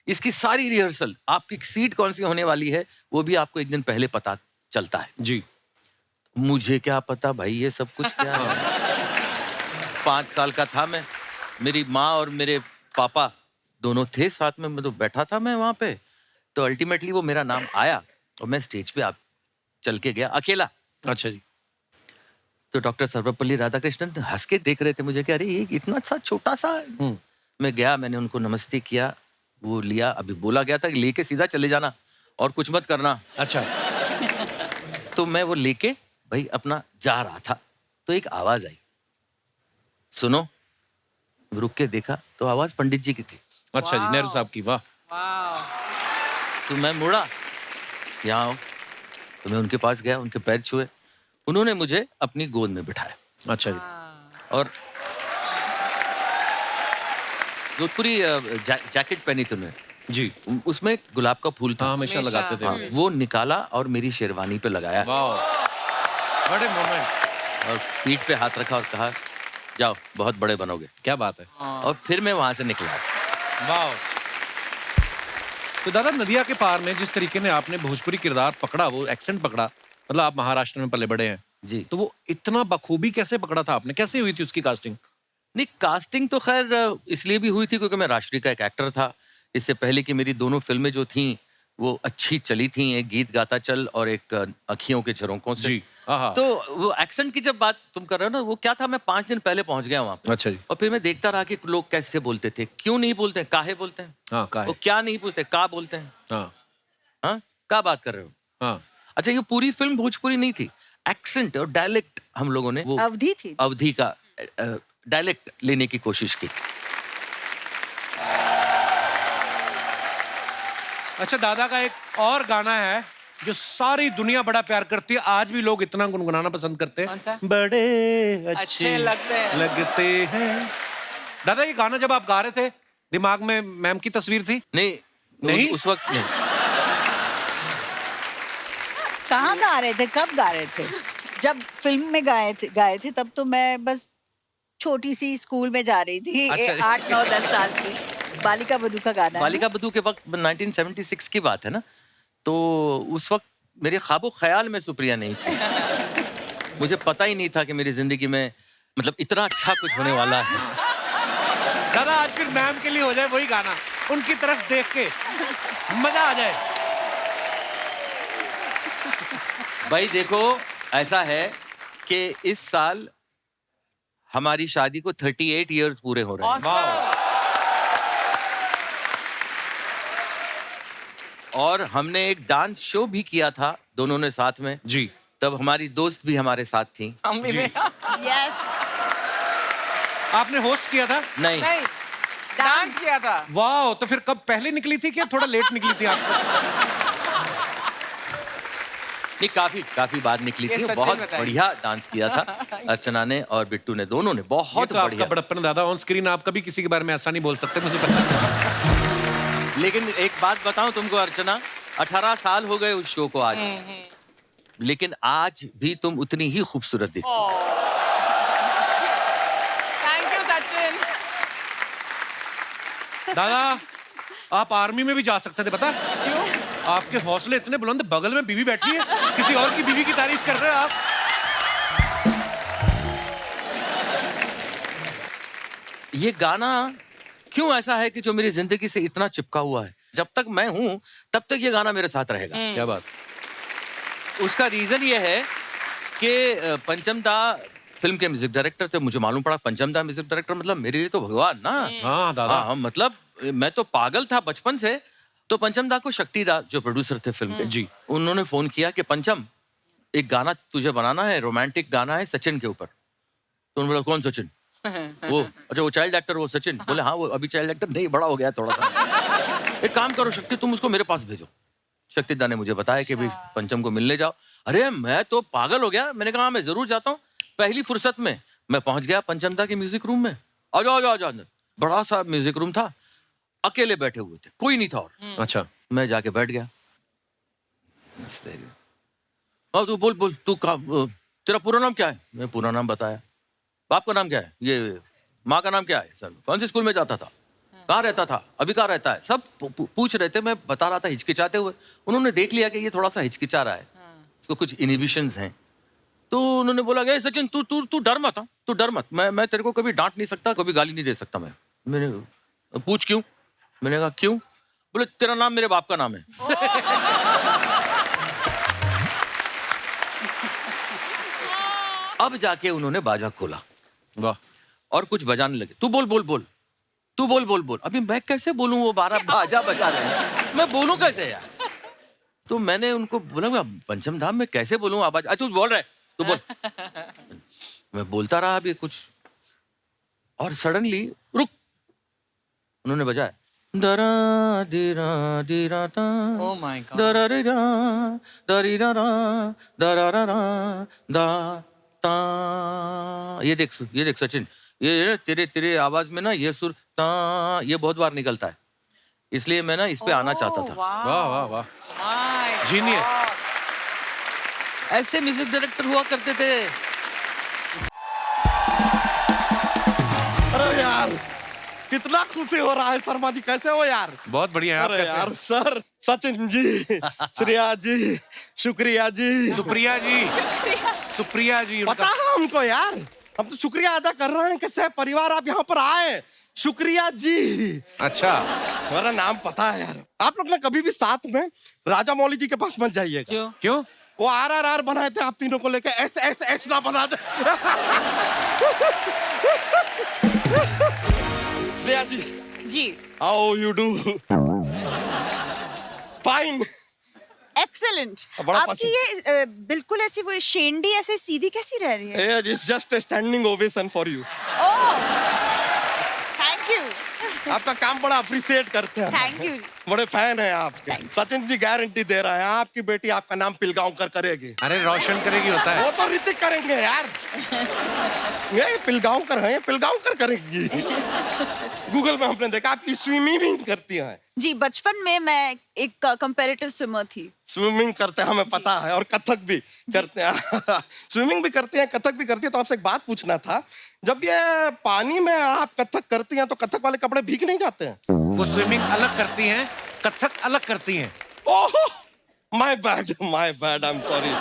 इसकी सारी रिहर्सल, आपकी सीट कौन सी होने वाली है वो भी आपको एक दिन पहले पता चलता है। जी। मुझे क्या पता भाई ये सब कुछ क्या है। 5 साल का था मैं, मेरी माँ और मेरे पापा दोनों थे साथ में, मैं तो बैठा था मैं वहाँ पे। तो अल्टीमेटली वो मेरा नाम आया और मैं स्टेज पे आप चल के गया अकेला। अच्छा जी। तो डॉक्टर सर्वपल्ली राधाकृष्णन हंस के देख रहे थे मुझे कि अरे ये इतना सा छोटा सा है। मैं गया, मैंने उनको नमस्ते किया, वो लिया, अभी बोला गया था कि लेके सीधा चले जाना और कुछ मत करना। अच्छा। तो मैं वो लेके भाई अपना जा रहा था, तो एक आवाज आई, सुनो। रुक के देखा तो आवाज पंडित जी की थी। अच्छा जी, नेहरू साहब की, वाह। वाह। तो मैं मुड़ा, यहाँ आओ। तो मैं उनके पास गया, उनके पैर छुए, उन्होंने मुझे अपनी गोद में बिठाया। अच्छा जी। और जोधपुरी जैकेट पहनी थी उन्होंने जी। उसमें एक गुलाब का फूल था। हाँ, हमेशा लगाते थे। हाँ, वो निकाला और मेरी शेरवानी पे लगाया वाह, बड़े मोमेंट। और पीठ पे हाथ रखा और कहा जाओ बहुत बड़े बनोगे। क्या बात है। और फिर मैं वहां से निकला। वाह। तो दादा, नदिया के पार में जिस तरीके ने आपने भोजपुरी किरदार पकड़ा, वो एक्सेंट पकड़ा, मतलब आप महाराष्ट्र में पले बड़े हैं जी। तो वो इतना बखूबी कैसे पकड़ा था आपने, कैसे हुई थी उसकी कास्टिंग? नहीं, कास्टिंग तो खैर इसलिए भी हुई थी क्योंकि मैं राष्ट्रीय का एक एक्टर था। इससे पहले कि मेरी दोनों फिल्में जो थीं वो अच्छी चली थी, एक गीत गाता चल और एक अखियों के झरोकों से। जी। आहा। तो वो एक्सेंट की जब बात तुम कर रहे हो ना, वो क्या था, मैं 5 दिन पहले पहुंच गया वहां पे। अच्छा जी। और फिर मैं देखता रहा कि लोग कैसे बोलते थे, क्यों नहीं बोलते हैं, काहे बोलते हैं, हाँ, काहे। वो क्या नहीं पूछते, का बोलते हैं। हाँ। हाँ, का बात कर रहे हो। हाँ। अच्छा, ये पूरी फिल्म भोजपुरी नहीं थी, एक्सेंट और डायलेक्ट हम लोगों ने वो अवधि थी। अवधि का डायलेक्ट लेने की कोशिश की। अच्छा, दादा का एक और गाना है जो सारी दुनिया बड़ा प्यार करती है, आज भी लोग इतना गुनगुनाना पसंद करते हैं। कौन सा? बड़े अच्छे लगते हैं। दादा, ये गाना जब आप गा रहे थे, दिमाग में मैम की तस्वीर थी? नहीं? उस वक्त नहीं। कहाँ गा रहे थे, कब गा रहे थे? जब फिल्म में गाए थे तब तो मैं बस छोटी सी स्कूल में जा रही थी। अच्छा। 8, 9, 10 साल की। बालिका बधू का गाना है बालिका बधू के वक्त 1976 की बात है ना, तो उस वक्त मेरे ख्वाबो ख्याल में सुप्रिया नहीं थी। मुझे पता ही नहीं था कि मेरी जिंदगी में मतलब इतना अच्छा कुछ होने वाला है। दादा, आज फिर मैम के लिए हो जाए वही गाना, उनकी तरफ देख के मजा आ जाए। भाई देखो, ऐसा है कि इस साल हमारी शादी को 38 इयर्स पूरे हो रहे हैं। Awesome. और हमने एक डांस शो भी किया था दोनों ने साथ में। जी। तब हमारी दोस्त भी हमारे साथ थी। हम भी यस। आपने होस्ट किया था? नहीं, नहीं, डांस किया था। वाह, तो फिर कब पहले निकली थी क्या थोड़ा लेट निकली थी आपको? नहीं, काफी बाद निकली ये थी। सच्ची बहुत बताइए। बढ़िया डांस किया था अर्चना ने और बिट्टू ने, दोनों ने बहुत ये तो बढ़िया। आपका बड़प्पन दादा, ऑन स्क्रीन आप कभी किसी के बारे में ऐसा नहीं बोल सकते, मुझे पता है। लेकिन एक बात बताऊं तुमको अर्चना, 18 साल हो गए उस शो को आज, लेकिन आज भी तुम उतनी ही खूबसूरत दिखती हो। Thank you Sachin. दादा, आप आर्मी में भी जा सकते थे, पता? क्यों? आपके हौसले इतने बुलंद, बगल में बीवी बैठी है, किसी और की बीवी की तारीफ कर रहे हो आप। ये गाना क्यों ऐसा है कि जो मेरी जिंदगी से इतना चिपका हुआ है, जब तक मैं हूं तब तक ये गाना मेरे साथ रहेगा। क्या बात। उसका रीजन ये है कि पंचम दा फिल्म के म्यूजिक डायरेक्टर थे। मुझे मालूम पड़ा पंचम दा म्यूजिक डायरेक्टर मतलब मेरे लिए तो भगवान ना। हाँ दादा। हाँ, मतलब मैं तो पागल था बचपन से। तो पंचम दा को शक्ति दा जो प्रोड्यूसर थे फिल्म के, जी, उन्होंने फोन किया कि पंचम एक गाना तुझे बनाना है, रोमांटिक गाना है सचिन के ऊपर। तो उन्होंने बोला कौन सचिन? वो अच्छा, वो चाइल्ड एक्टर वो सचिन? बोले हाँ, वो अभी चाइल्ड एक्टर नहीं, बड़ा हो गया थोड़ा सा। एक काम करो शक्ति, तुम उसको मेरे पास भेजो। शक्तिदा ने मुझे बताया कि भाई पंचम को मिलने जाओ। अरे मैं तो पागल हो गया, मैंने कहा मैं जरूर जाता हूँ। पहली फुर्सत में मैं पहुंच गया पंचम दा के म्यूजिक रूम में। आ जाओ अंदर। बड़ा सा म्यूजिक रूम था, अकेले बैठे हुए थे, कोई नहीं था और। अच्छा, मैं जाके बैठ गया। हाँ तू बोल तू तेरा पूरा नाम क्या है? मैं पूरा नाम बताया। बाप का नाम क्या है? ये। माँ का नाम क्या है? सर कौन से स्कूल में जाता था? कहाँ रहता था? अभी कहाँ रहता है? सब पूछ रहे थे, मैं बता रहा था हिचकिचाते हुए। उन्होंने देख लिया कि ये थोड़ा सा हिचकिचा रहा है, इसको कुछ इनहिबिशंस हैं। तो उन्होंने बोला कि सचिन तू डर मत, तू डर मत, मैं तेरे को कभी डांट नहीं सकता, कभी गाली नहीं दे सकता। मैंने पूछ क्यों? मैंने कहा क्यों? बोले तेरा नाम मेरे बाप का नाम है। अब जाके उन्होंने बाजा खोला। वाह। और कुछ बजाने लगे। तू बोल। अभी मैं कैसे बोलूं? वो 12 बाजा बजा रहे हैं, मैं बोलूं कैसे यार? तो मैंने उनको बोला पंचम धाम में कैसे बोलूं आवाज? तू बोल रहा है, तू बोल। मैं बोलता रहा अभी कुछ, और सडनली रुक, उन्होंने बजाया दरा दिरा दिरा ता Oh my God. दरा रे रा दरी रा रा दरा रा रा दा ता। ये देख सचिन, ये तेरे आवाज में ना ये सुर ता ये बहुत बार निकलता है, इसलिए मैं ना इस पे आना चाहता था। वाह वाह वाह, My जीनियस। God. ऐसे म्यूजिक डायरेक्टर हुआ करते थे। अरे यार कितना खुशी हो रहा है शर्मा जी, कैसे हो यार? बहुत बढ़िया है। आप अरे कैसे यार हैं? सर, सचिन जी, श्रेया जी, शुक्रिया जी। सुप्रिया जी पता है हमको यार, हम तो शुक्रिया अदा कर रहे हैं कि सह परिवार आप यहाँ पर आए। शुक्रिया जी। अच्छा, मेरा नाम पता है यार। आप लोग ना कभी भी साथ में राजा मौली जी के पास मत जाइएगा। क्यों? वो RRR बनाए थे आप तीनों को लेके, S ना बना दे। श्रेया जी, जी how you do? Fine. Excellent. बड़ा आपकी पसंद। ये बिल्कुल ऐसी वो शेंडी ऐसे सीधी कैसी रह रही है? It's just standing ovation for you. Thank you. आपका काम बड़ा अप्रिशिएट करते हैं। Thank you. बड़े फैन हैं आपके। सचिन जी गारंटी दे रहे हैं आपकी बेटी आपका नाम पिलगांवकर करेगी। अरे रोशन करेगी होता है। वो तो ऋतिक करेंगे यार। ये पिलगांवकर है, ये पिलगांवकर करेगी। गूगल में हमने देखा आपकी स्विमिंग भी करती हैं। जी बचपन में मैं एक कंपैरेटिव स्विमर थी। स्विमिंग करते हैं हमें पता है, और कथक भी करते हैं। स्विमिंग भी करती हैं, कथक भी करती है। तो आपसे एक बात पूछना था, जब ये पानी में आप कथक करती हैं तो कथक वाले कपड़े भीग नहीं जाते हैं? वो स्विमिंग अलग करती हैं, कथक अलग करती हैं। Oh my bad, I am sorry.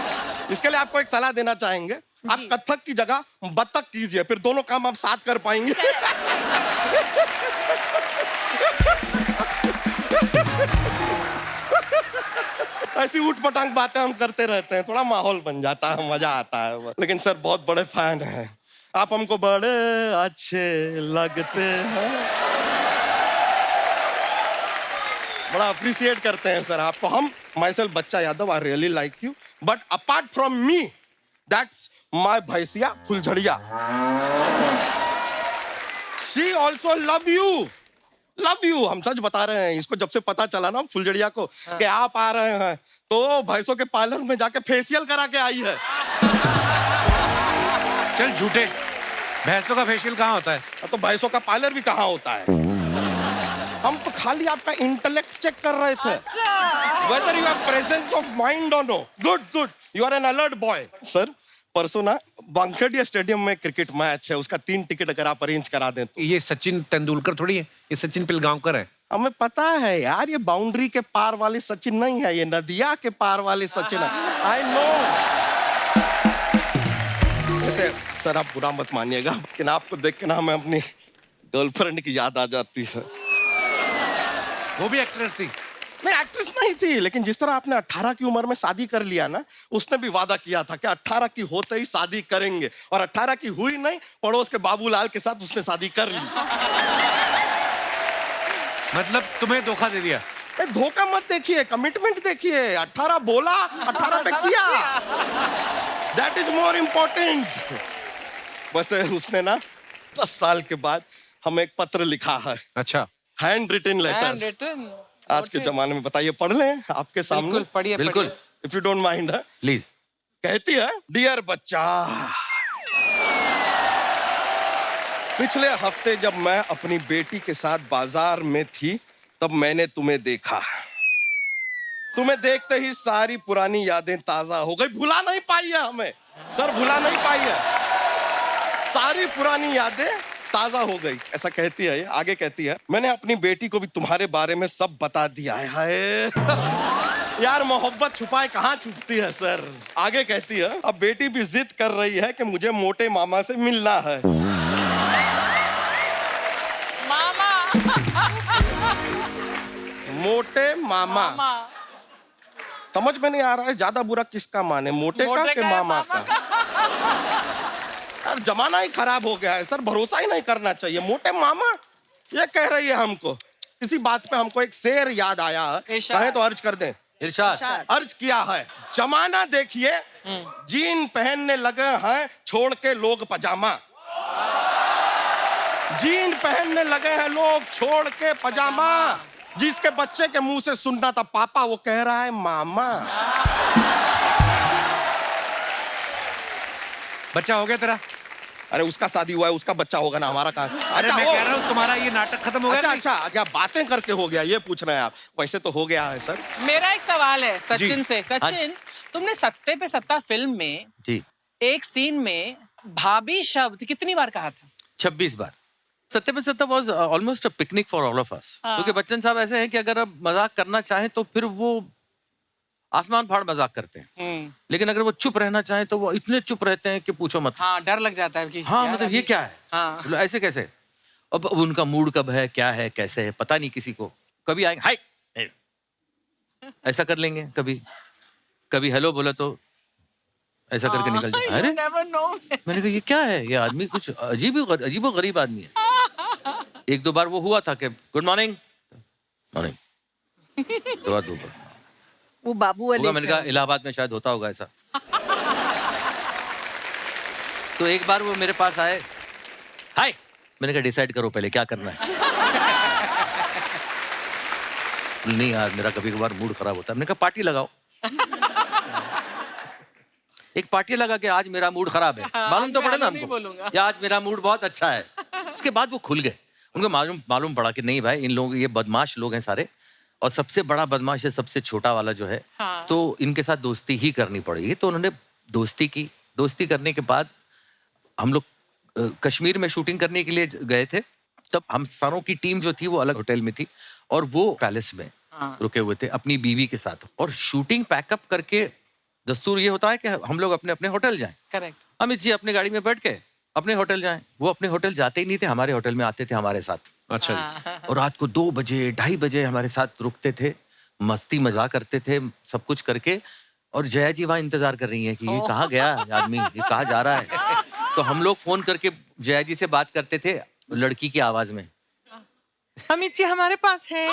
इसके लिए आपको एक सलाह देना चाहेंगे, आप कथक की जगह बतख कीजिए, फिर दोनों काम आप साथ कर पाएंगे। ऐसी ऊट पटांग बातें हम करते रहते हैं, थोड़ा माहौल बन जाता है, मजा आता है। लेकिन सर बहुत बड़े फैन हैं आप, हमको बड़े अच्छे लगते हैं, बड़ा अप्रिशिएट करते हैं सर आपको हम। माई सेल्फ बच्चा Yadav, I really like you, but apart from me that's my भैंसिया फुलझड़िया, शी ऑल्सो लव यू। हम सच बता रहे हैं, इसको जब से पता चला ना फुलझड़िया को कि आप आ रहे हैं, तो भैंसों के पार्लर में जाके फेशियल करा के आई है। चल झूठे, भैंसों का फेशियल कहाँ होता है? तो भैंसों का पार्लर भी कहाँ होता है? हम तो खाली आपका इंटेलेक्ट चेक कर रहे थे, whether you have presence of mind or no. Good, you are an alert boy. Sir परसों ना वानखेड़े स्टेडियम में क्रिकेट मैच है, उसका 3 टिकट अगर आप अरेंज करा दें तो। ये सचिन तेंदुलकर थोड़ी है, ये सचिन पिलगांवकर है। हमें पता है यार, ये बाउंड्री के पार वाले सचिन नहीं है, ये नदिया के पार वाले सचिन है। I know. ऐसे सर आप बुरा मत मानिएगा, लेकिन आपको देख के ना हमें अपनी गर्लफ्रेंड की याद आ जाती है। वो भी एक्ट्रेस थी? नहीं एक्ट्रेस नहीं थी, लेकिन जिस तरह आपने 18 की उम्र में शादी कर लिया ना, उसने भी वादा किया था कि 18 की होते ही शादी करेंगे, और 18 की हुई नहीं, पड़ोस के बाबूलाल के साथ उसने शादी कर ली। मतलब तुम्हें धोखा दे दिया? धोखा मत देखिए, कमिटमेंट देखिए। 18 बोला, 18 पे किया, दैट इज मोर इम्पोर्टेंट। वैसे उसने ना 10 साल के बाद हमें एक पत्र लिखा है। अच्छा। Handwritten letter. Handwritten. आज के जमाने में बताइए, पढ़ लें आपके सामने, बिल्कुल पढ़िए बिल्कुल पढ़िए। If you don't mind. Please. कहती है, डियर बच्चा, पिछले हफ्ते जब मैं अपनी बेटी के साथ बाजार में थी तब मैंने तुम्हें देखा। तुम्हें देखते ही सारी पुरानी यादें ताजा हो गई। भुला नहीं पाई है हमें सर, भुला नहीं पाई है, सारी पुरानी यादें ताजा हो गई, ऐसा कहती है। आगे कहती है, मैंने अपनी बेटी को भी तुम्हारे बारे में सब बता दिया है। हाय यार, मोहब्बत छुपाए कहाँ छुपती है सर। आगे कहती है, अब बेटी भी जिद कर रही है कि मुझे मोटे मामा से मिलना है। मामा मोटे मामा, समझ में नहीं आ रहा है ज्यादा बुरा किसका माने, मोटे का कि मामा का। यार जमाना ही खराब हो गया है सर, भरोसा ही नहीं करना चाहिए। मोटे मामा ये कह रही है हमको। इसी बात पे हमको एक शेर याद आया है, इरशाद। कहे तो अर्ज कर दें। इरशाद। अर्ज किया है, जमाना देखिए जीन पहनने लगे हैं छोड़ के लोग पजामा। जीन पहनने लगे हैं लोग छोड़ के पजामा। जिसके बच्चे के मुंह से सुनना था पापा, वो कह रहा है मामा। बच्चा हो गया तेरा? अरे उसका शादी हुआ है, उसका बच्चा होगा ना, हमारा कहाँ से? अरे मैं कह रहा हूँ तुम्हारा ये नाटक खत्म हो गया। अच्छा, क्या बातें करके हो गया ये पूछ रहे हैं आप? वैसे तो हो गया है सर। मेरा एक सवाल है सचिन से। हाँ। सचिन, तुमने सत्ते पे सत्ता फिल्म में जी। एक सीन में भाभी शब्द कितनी बार कहा था? 26 बार। सत्ते पे सत्ता was almost a picnic for all of us. क्योंकि बच्चन साहब ऐसे हैं कि अगर आप मजाक करना चाहें तो फिर वो आसमान फाड़ मजाक करते हैं, लेकिन अगर वो चुप रहना चाहें तो वो इतने चुप रहते हैं कि पूछो मत। हाँ, डर लग जाता है कि हाँ, यार मतलब ये अभी- क्या है? हाँ। मतलब ऐसे कैसे? अब उनका मूड कब है, क्या है, कैसे है, पता नहीं किसी को। कभी आएंगे हाय ऐसा कर लेंगे, कभी हेलो बोला तो ऐसा करके निकल जाए। You अरे never know। मैंने कहा ये क्या है, ये आदमी कुछ अजीब और गरीब आदमी है। एक दो बार वो हुआ था कि गुड मॉर्निंग मॉर्निंग, दो बार वो बाबू वाले मैंने कहा इलाहाबाद में शायद होता होगा ऐसा। तो एक बार वो मेरे पास आए, हाय, मैंने कहा डिसाइड करो पहले क्या करना है। नहीं यार, मेरा कभी कभार मूड खराब होता है। मैंने कहा पार्टी लगाओ। एक पार्टी लगा के आज मेरा मूड खराब है, मालूम तो पड़े ना नहीं हमको, बोलूंगा। या आज मेरा मूड बहुत अच्छा है। उसके बाद वो खुल गए, उनको मालूम पड़ा कि नहीं भाई, इन लोग ये बदमाश लोग हैं सारे, और सबसे बड़ा बदमाश है सबसे छोटा वाला जो है। हाँ। तो इनके साथ दोस्ती ही करनी पड़ेगी। तो उन्होंने दोस्ती की। दोस्ती करने के बाद हम लोग कश्मीर में शूटिंग करने के लिए गए थे। तब हम सारों की टीम जो थी वो अलग होटल में थी और वो पैलेस में रुके हुए थे अपनी बीवी के साथ। और शूटिंग पैकअप करके दस्तूर ये होता है कि हम लोग अपने अपने होटल जाएं। करेक्ट। अमित जी अपनी गाड़ी में बैठ के अपने होटल जाएं। वो अपने होटल जाते ही नहीं थे, हमारे होटल में आते थे हमारे साथ। अच्छा जी। और रात को 2 बजे 2:30 बजे हमारे साथ रुकते थे, मस्ती मजाक करते थे, सब कुछ करके। और जया जी वहाँ इंतजार कर रही हैं कि ये कहाँ गया आदमी, ये कहाँ जा रहा है। तो हम लोग फोन करके जया जी से बात करते थे लड़की की आवाज में, अमित जी हमारे पास है।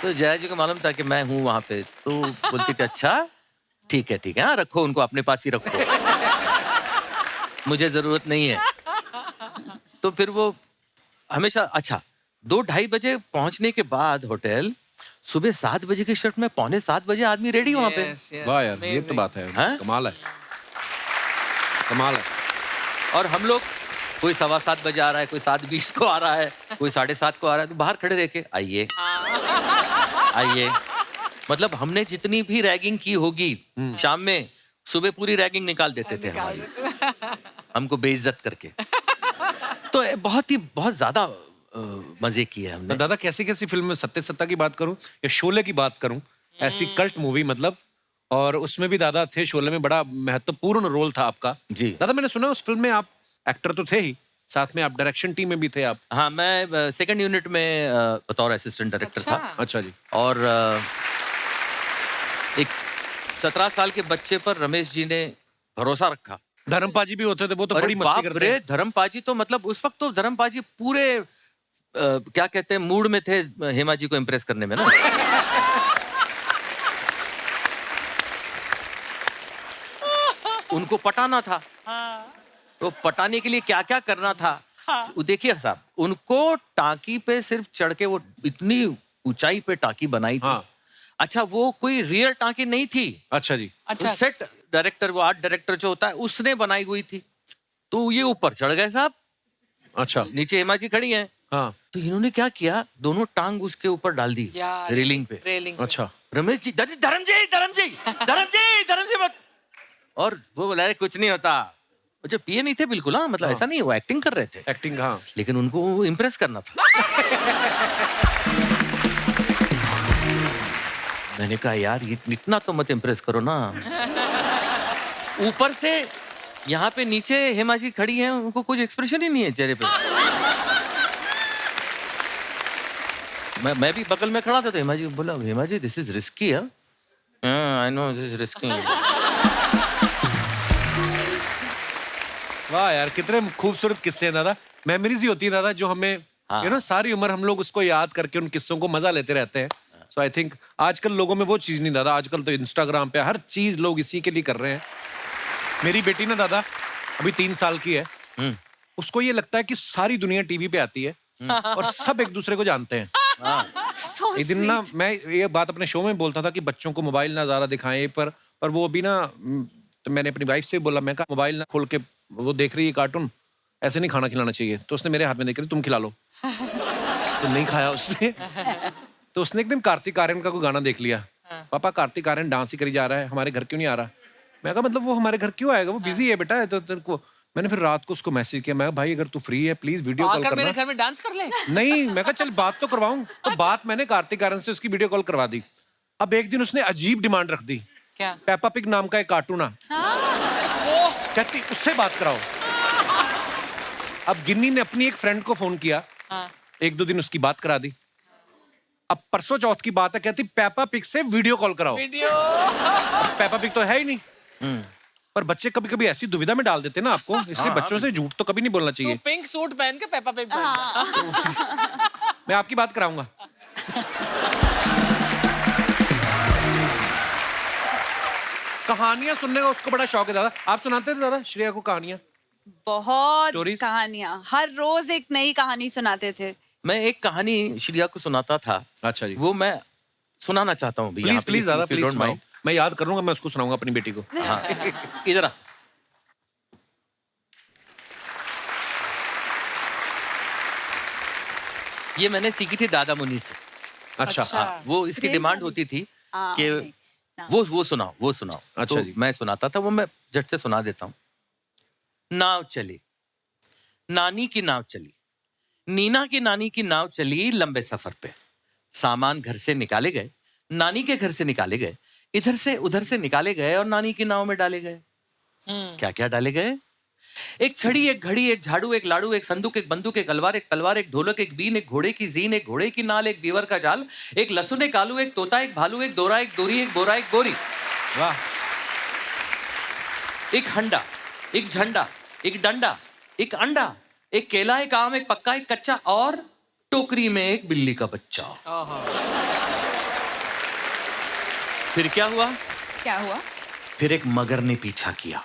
तो जया जी को मालूम था कि मैं हूँ वहां पे, तो बोलती थी अच्छा ठीक है हाँ, रखो उनको अपने पास ही रखो, मुझे जरूरत नहीं है। तो फिर वो हमेशा अच्छा 2-2:30 बजे पहुंचने के बाद होटल, सुबह 7 बजे की शिफ्ट में 6:45 बजे आदमी रेडी वहां पे। Yes, yes, वाह यार, ये तो amazing। बात है, हैं? कमाल है, कमाल है। और हम लोग कोई 7:15 बजे आ रहा है, कोई 7:20 को आ रहा है, कोई 7:30 को आ रहा है, तो बाहर खड़े रह के आइए आइए। मतलब हमने जितनी भी रैगिंग की होगी शाम में, सुबह पूरी रैगिंग निकाल देते थे हमारी, हमको बेइज्जत करके। तो बहुत ज्यादा मजे किए हमने। तो दादा कैसी कैसी फिल्म में, सत्ते सत्ता की बात करूं या शोले की बात करूं, ऐसी कल्ट मूवी मतलब, और उसमें भी दादा थे। शोले में बड़ा महत्वपूर्ण रोल था आपका जी। दादा। मैंने सुना उस फिल्म में आप एक्टर तो थे ही, साथ में आप डायरेक्शन टीम में भी थे आप। हाँ, मैं सेकंड यूनिट में बतौर असिस्टेंट डायरेक्टर था। अच्छा जी। और एक 17 साल के बच्चे पर रमेश जी ने भरोसा रखा। धर्मपा जी भी होते थे, वो तो अरे बड़ी मस्ती बाप करते रे, हैं। धर्मपा जी तो मतलब उस वक्त तो धर्मपा जी पूरे क्या कहते हैं मूड में थे हेमा जी को इम्प्रेस करने में ना। उनको पटाना था, तो पटाने के लिए क्या क्या करना था। वो देखिए साहब, उनको टांकी पे सिर्फ चढ़ के वो इतनी ऊंचाई पे टांकी बनाई थी। हाँ। अच्छा, वो कोई रियल टांकी नहीं थी। अच्छा जी। अच्छा सेट डायरेक्टर, वो आर्ट डायरेक्टर जो होता है, उसने बनाई हुई थी। तो ये ऊपर चढ़ गए साहब, अच्छा। नीचे हेमा जी खड़ी हैं। हाँ। तो इन्होंने क्या किया, दोनों टांग उसके ऊपर डाल दी यार, रेलिंग पे। रेलिंग अच्छा। रमेश जी, धर्म जी। और वो बोला "अरे, कुछ नहीं होता"। वो जो पिए नहीं थे बिल्कुल, हाँ, मतलब ऐसा नहीं, वो एक्टिंग कर रहे थे। एक्टिंग, हाँ। लेकिन उनको इम्प्रेस करना था। मैंने कहा यार, ये इतना तो मत इम्प्रेस करो ना। ऊपर से यहाँ पे नीचे हेमा जी खड़ी हैं, उनको कुछ एक्सप्रेशन ही नहीं है चेहरे पे। मैं भी बगल में खड़ा था, तो हेमा जी बोला, Hema ji this is risky है। I know this is risky. वाह यार, कितने खूबसूरत किस्से हैं दादा। मेमोरीज ही होती है दादा, जो हमें हाँ। यू नो सारी उम्र हम लोग उसको याद करके उन किस्सों को मजा लेते रहते हैं। सो आई थिंक आजकल लोगों में वो चीज नहीं दादा। आजकल तो इंस्टाग्राम पे हर चीज लोग इसी के लिए कर रहे हैं। मेरी बेटी ना दादा अभी 3 साल की है। उसको ये लगता है कि सारी दुनिया टीवी पे आती है और सब एक दूसरे को जानते हैं। So एक दिन ना sweet. मैं ये बात अपने शो में बोलता था कि बच्चों को मोबाइल ना ज्यादा दिखाएं, पर वो अभी ना तो मैंने अपनी वाइफ से बोला, मैं कहा मोबाइल ना खोल के, वो देख रही है कार्टून, ऐसे नहीं खाना खिलाना चाहिए। तो उसने मेरे हाथ में देख रही, तुम खिला लो। तो नहीं खाया उसने। तो उसने एक दिन कार्तिक आर्यन का कोई गाना देख लिया। पापा कार्तिक आर्यन डांस ही करी जा रहा है, हमारे घर क्यों नहीं आ रहा? मैं कहा मतलब वो हमारे घर क्यों आएगा, वो बिजी है बेटा। तो तेरे को मैंने फिर रात को उसको मैसेज किया, मैं कहा भाई अगर तू फ्री है प्लीज वीडियो कॉल आकर मेरे करना। घर में डांस कर ले। नहीं, मैं कहा चल बात तो करवाऊं। तो बात मैंने कार्तिक आर्यन से उसकी वीडियो कॉल करवा दी। अब एक दिन उसने अजीब डिमांड रख दी, क्या? पेपा पिग नाम का एक कार्टून है, कहती उससे बात कराओ। अब गिन्नी ने अपनी एक फ्रेंड को फोन किया, 1-2 दिन उसकी बात करा दी। अब परसों चौथ की बात है, कहती पेपा पिग से वीडियो कॉल कराओ। वीडियो। पेपा पिग तो है ही नहीं। पर बच्चे कभी कभी ऐसी दुविधा में डाल देते हैं ना आपको, इसलिए बच्चों से झूठ तो कभी नहीं बोलना तू चाहिए। पिंक सूट पहन के पेपा पिग बन। मैं आपकी बात कराऊंगा। कहानियां सुनने का उसको बड़ा शौक है दादा। आप सुनाते थे दादा श्रेया को कहानियां? बहुत Stories? कहानियां, हर रोज एक नई कहानी सुनाते थे। मैं एक कहानी श्रेया को सुनाता था। अच्छा जी। वो मैं सुनाना चाहता हूँ। प्लीज प्लीज दादा प्लीज, मैं याद करूंगा, मैं उसको सुनाऊंगा अपनी बेटी को। हाँ, इधर आ। ये मैंने सीखी थी दादा मुनि से। अच्छा। हाँ, वो इसकी Crazy डिमांड वाली। होती थी हाँ, कि नहीं, ना। वो सुनाओ। अच्छा तो जी। मैं सुनाता था, वो मैं झट से सुना देता हूँ। नाव चली, नानी की नाव चली, नीना की नानी की नाव चली लंबे सफर पे। सामान घर से निकाले गए, नानी के घर से निकाले गए, इधर से उधर से निकाले गए और नानी की नाव में डाले गए। क्या क्या डाले गए? एक छड़ी, एक घड़ी, एक झाड़ू, एक लाड़ू, एक संदूक, एक बंदूक, एक अलवार, एक तलवार, एक ढोलक, एक बीन, एक घोड़े की जीन, एक घोड़े की नाल, एक बीवर का जाल, एक लहसुन, एक आलू, एक तोता, एक भालू, एक दोरा, एक दोरी, एक बोरा, एक बोरी। वाह। एक हंडा, एक झंडा, एक डंडा, एक अंडा, एक केला, एक आम, एक पक्का, एक कच्चा और टोकरी में एक बिल्ली का बच्चा। फिर क्या हुआ? क्या हुआ? फिर एक मगर ने पीछा किया,